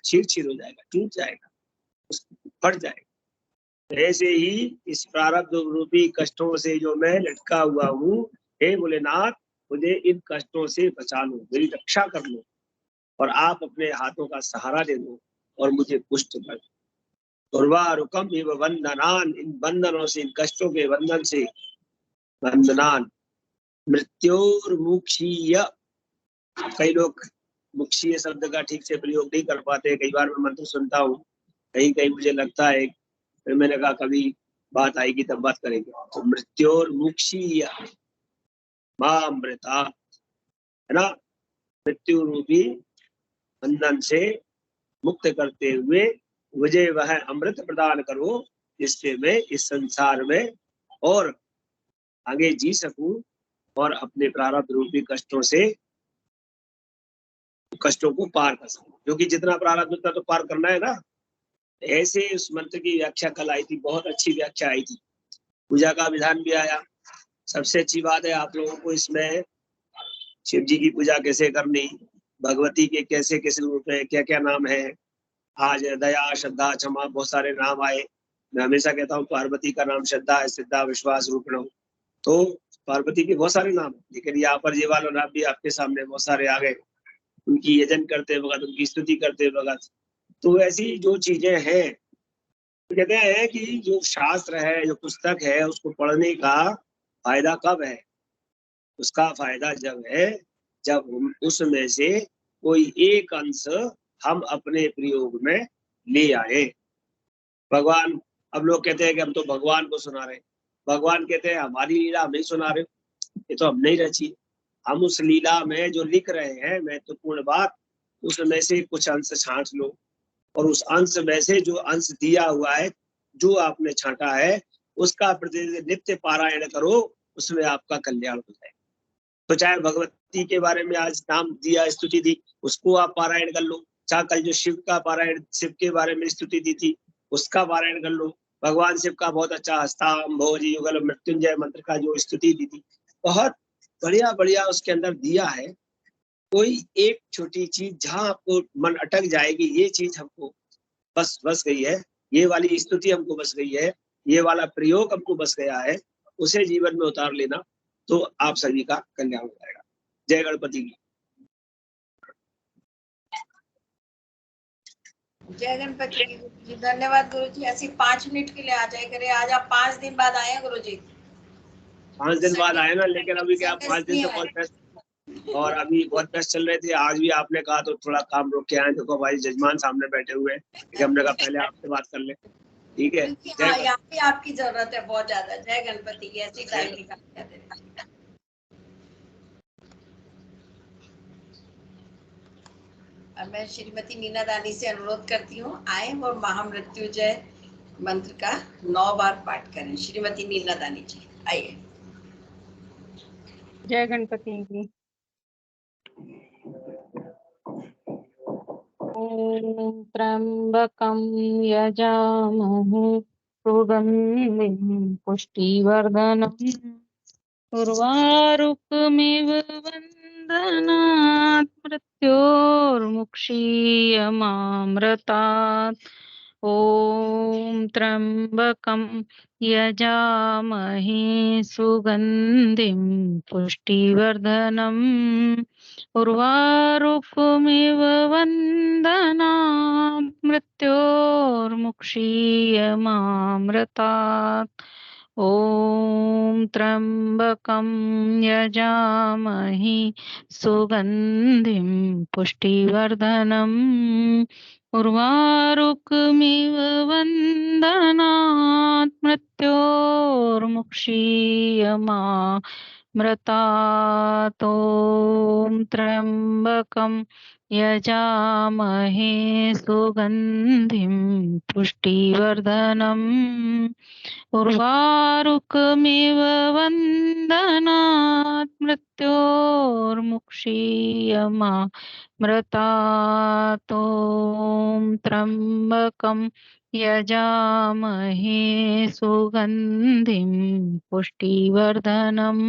छीर हो जाएगा, टूट जाएगा, फट जाएगा। ऐसे ही इस प्रारब्ध रूपी कष्टों से जो मैं लटका हुआ हूँ, हे भोलेनाथ मुझे इन कष्टों से बचा लो, मेरी रक्षा कर लो और आप अपने हाथों का सहारा दे दो और मुझे पुष्ट कर दो। उर्वारुकम इव बंधनान, इन बंधनों से, इन कष्टों के बंधन से, बंधनान। मृत्योर्मुक्षीय, कई लोग मुक्षीय शब्द का ठीक से प्रयोग नहीं कर पाते। कई बार मैं मंत्र सुनता हूँ, कहीं कहीं मुझे लगता है, फिर मैंने कहा कभी बात आएगी तब बात करेंगे। तो मृत्योर्मुक्षीय मामृता, है ना, मृत्यु रूपी बंधन से मुक्त करते हुए मुझे वह अमृत प्रदान करो जिससे मैं इस संसार में और आगे जी सकूं और अपने प्रारब्ध रूपी कष्टों को पार कर सकूं, क्योंकि जितना प्रारब्ध उतना तो पार करना है ना। ऐसे उस मंत्र की व्याख्या कल आई थी, बहुत अच्छी व्याख्या आई थी। पूजा का विधान भी आया। सबसे अच्छी बात है आप लोगों को इसमें शिव जी की पूजा कैसे करनी, भगवती के कैसे कैसे रूप है, क्या क्या नाम है। आज दया श्रद्धा क्षमा बहुत सारे नाम आए। मैं हमेशा कहता हूँ पार्वती का नाम श्रद्धा है, श्रद्धा विश्वास रूपण। तो पार्वती के बहुत सारे नाम, लेकिन यहाँ पर ये वाला नाम भी आपके सामने बहुत सारे आ गए। उनकी यजन करते वक्त, उनकी स्तुति करते वक्त, तो ऐसी जो चीजें हैं, तो कहते हैं कि जो शास्त्र है, जो पुस्तक है, उसको पढ़ने का फायदा कब है? उसका फायदा जब है जब हम उसमें से कोई एक अंश हम अपने प्रयोग में ले आए। भगवान, अब लोग कहते हैं कि हम तो भगवान को सुना रहे, भगवान कहते हैं हमारी लीला हम नहीं सुना रहे, ये तो हम नहीं रची। हम उस लीला में जो लिख रहे हैं महत्वपूर्ण बात, उसमें से कुछ अंश छांट लो और उस अंश में से जो अंश दिया हुआ है, जो आपने छांटा है, उसका प्रतिदिन नित्य पारायण करो, उसमें आपका कल्याण हो जाए। तो चाहे भगवती के बारे में आज नाम दिया, स्तुति दी, उसको आप पारायण कर लो। चाहे कल जो शिव का पारायण, शिव के बारे में स्तुति दी थी, उसका पारायण कर लो। भगवान शिव का बहुत अच्छा हस्ताम्भोजी युगल मृत्युंजय मंत्र का जो स्तुति दी थी, बहुत बढ़िया बढ़िया उसके अंदर दिया है। कोई एक छोटी चीज जहां आपको मन अटक जाएगी, ये चीज हमको बस गई है, ये वाली स्तुति हमको बस गई है, ये वाला प्रयोग हमको बस गया है, उसे जीवन में उतार लेना, तो आप सभी का कल्याण हो जाएगा। जय गणपति की। जय गणपति की गुरुजी। धन्यवाद गुरुजी। ऐसी 5 मिनट के लिए आ जाए करे। आज आप 5 दिन बाद आए हैं गुरुजी। 5 दिन बाद आए ना, लेकिन अभी क्या 5 दिन तो बहुत व्यस्त, और अभी बहुत व्यस्त चल रहे थे। आज भी आपने कहा तो थोड़ा काम रोक के आए। देखो भाई जजमान सामने बैठे हुए हैं, हमने कहा पहले आपसे बात कर ले, ठीक है। यहाँ पे आपकी जरूरत है बहुत ज्यादा। जय गणपति की। ऐसी टाइम निकाल। अब मैं श्रीमती नीना दानी से अनुरोध करती हूँ, आए और महामृत्युंजय मंत्र का 9 बार पाठ करें। श्रीमती नीना दानी जी आइए। जय गणपति जी। ॐ त्र्यम्बकं यजामहे सुगन्धिं पुष्टिवर्धनम् उर्वारुकमिव वन्दनात् मृत्योर्मुक्षीयमामृतात्। ॐ त्र्यम्बकं यजामहे सुगन्धिं पुष्टिवर्धनम् उर्वारुकमिव वन्दनात् मृत्योर्मुक्षीयमामृतात्। ॐ त्र्यम्बकं यजामहे सुगन्धिं पुष्टिवर्धनम् उर्वारुकमिव वन्दनात् मृत्योर्मुक्षीयमामृतात्। ॐ त्र्यम्बकं यजामहे सुगन्धिं पुष्टिवर्धनम् उर्वारुकमिव वन्दनात् मृत्योर्मुक्षीयमामृतात्। ॐ त्र्यम्बकं यजामहे सुगन्धिं पुष्टिवर्धनम्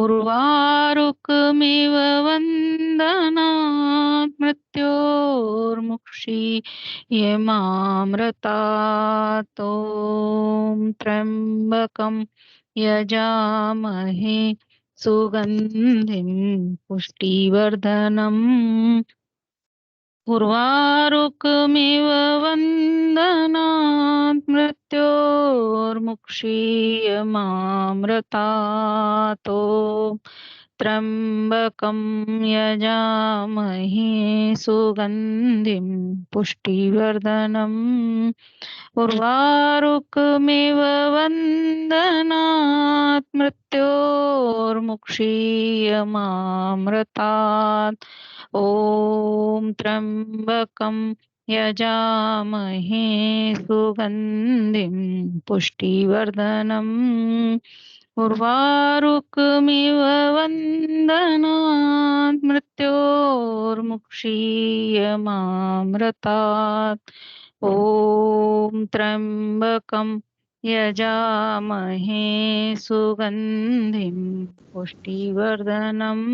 उर्वारुकमिव वन्दनात् मृत्योर्मुक्षीयमामृतात्। ॐ त्र्यम्बकं यजामहे सुगन्धिं पुष्टिवर्धनम् उर्वारुकमिव वन्दनात् मृत्योर्मुक्षीयमामृतात्। त्र्यम्बकं यजामहे सुगन्धिं पुष्टिवर्धनम् उर्वारुकमिव वन्दनात् मृत्योर्मुक्षीयमामृतात्। ॐ त्र्यम्बकं यजामहे सुगन्धिं पुष्टिवर्धनम् उर्वारुकमिव वन्दनात् मृत्योर्मुक्षीयमामृतात्। ॐ त्र्यम्बकं यजामहे सुगन्धिं पुष्टिवर्धनम्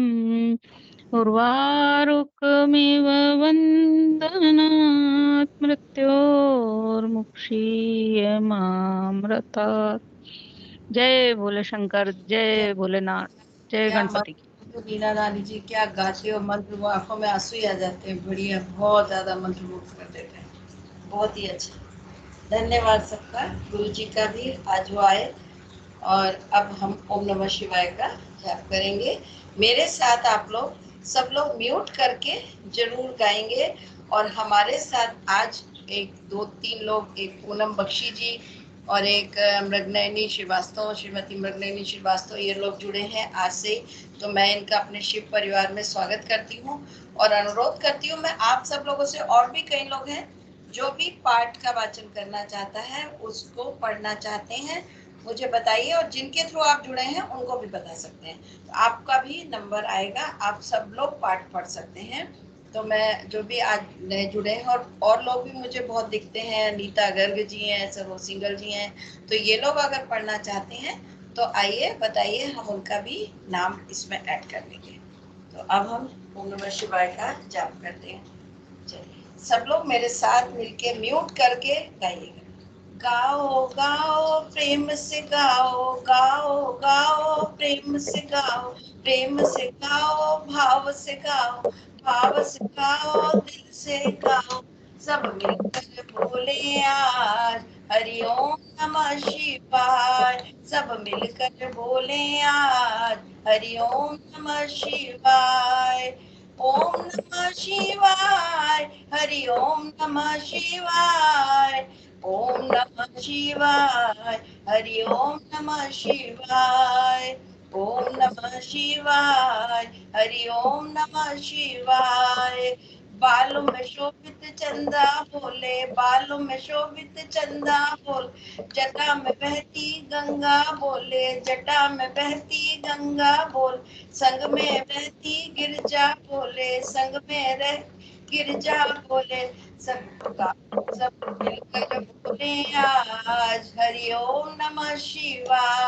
उर्वारुकमिव वन्दनात् मृत्योर्मुक्षीयमामृतात्। जय भोले शंकर, जय भोलेनाथ, जय क्या गणपति। मंत्र नीना रानी जी, क्या गाते हो मंत्र, वो आंखों में आंसू ही आ जाते हैं। बढ़िया, बहुत ज्यादा मंत्र मुग्ध कर देते हैं, बहुत ही अच्छा। धन्यवाद सबका, गुरु जी का भी आज वो आए। और अब हम ओम नमः शिवाय का जाप करेंगे। मेरे साथ आप लोग सब लोग म्यूट करके जरूर गाएंगे। और हमारे साथ आज एक 2-3 लोग, एक पूनम बख्शी जी और एक मृगनयनी श्रीवास्तव, श्रीमती मृगनयनी श्रीवास्तव, ये लोग जुड़े हैं आज से। तो मैं इनका अपने शिव परिवार में स्वागत करती हूँ और अनुरोध करती हूँ मैं आप सब लोगों से, और भी कई लोग हैं जो भी पाठ का वाचन करना चाहता है, उसको पढ़ना चाहते हैं, मुझे बताइए। और जिनके थ्रू आप जुड़े हैं उनको भी बता सकते हैं, तो आपका भी नंबर आएगा, आप सब लोग पाठ पढ़ सकते हैं। तो मैं जो भी आज नए जुड़े हैं, और लोग भी मुझे बहुत दिखते हैं, नीता गर्ग जी हैं, सरो सिंगल जी हैं, तो ये लोग अगर पढ़ना चाहते हैं तो आइए बताइए, हम उनका भी नाम इसमें ऐड कर लेंगे। तो अब हम ओम नमः शिवाय का जाप करते हैं। चलिए सब लोग मेरे साथ मिलके म्यूट करके गाइएगा। गाओ गाओ प्रेम से गाओ, गाओ गाओ प्रेम से गाओ, प्रेम से गाओ, भाव से गाओ, भाव से गाओ, दिल से गाओ। सब मिलकर बोले आज हरि ओम नमः शिवाय। सब मिलकर बोले आज हरि ओम नमः शिवाय। ओम नमः शिवाय, हरि ओम नमः शिवाय। ओम नमः शिवाय, हरि ओम नमः शिवाय। ओम नमः शिवाय, हरि ओम नमः शिवाय। बालों में शोभित चंदा बोले, बालों में शोभित चंदा बोल, जटा में बहती गंगा बोले, जटा में बहती गंगा बोल, संग में बहती गिरजा बोले, संग में रह गिरजा बोले, सब मिलकर बोले आज हरि ओम नमः शिवाय।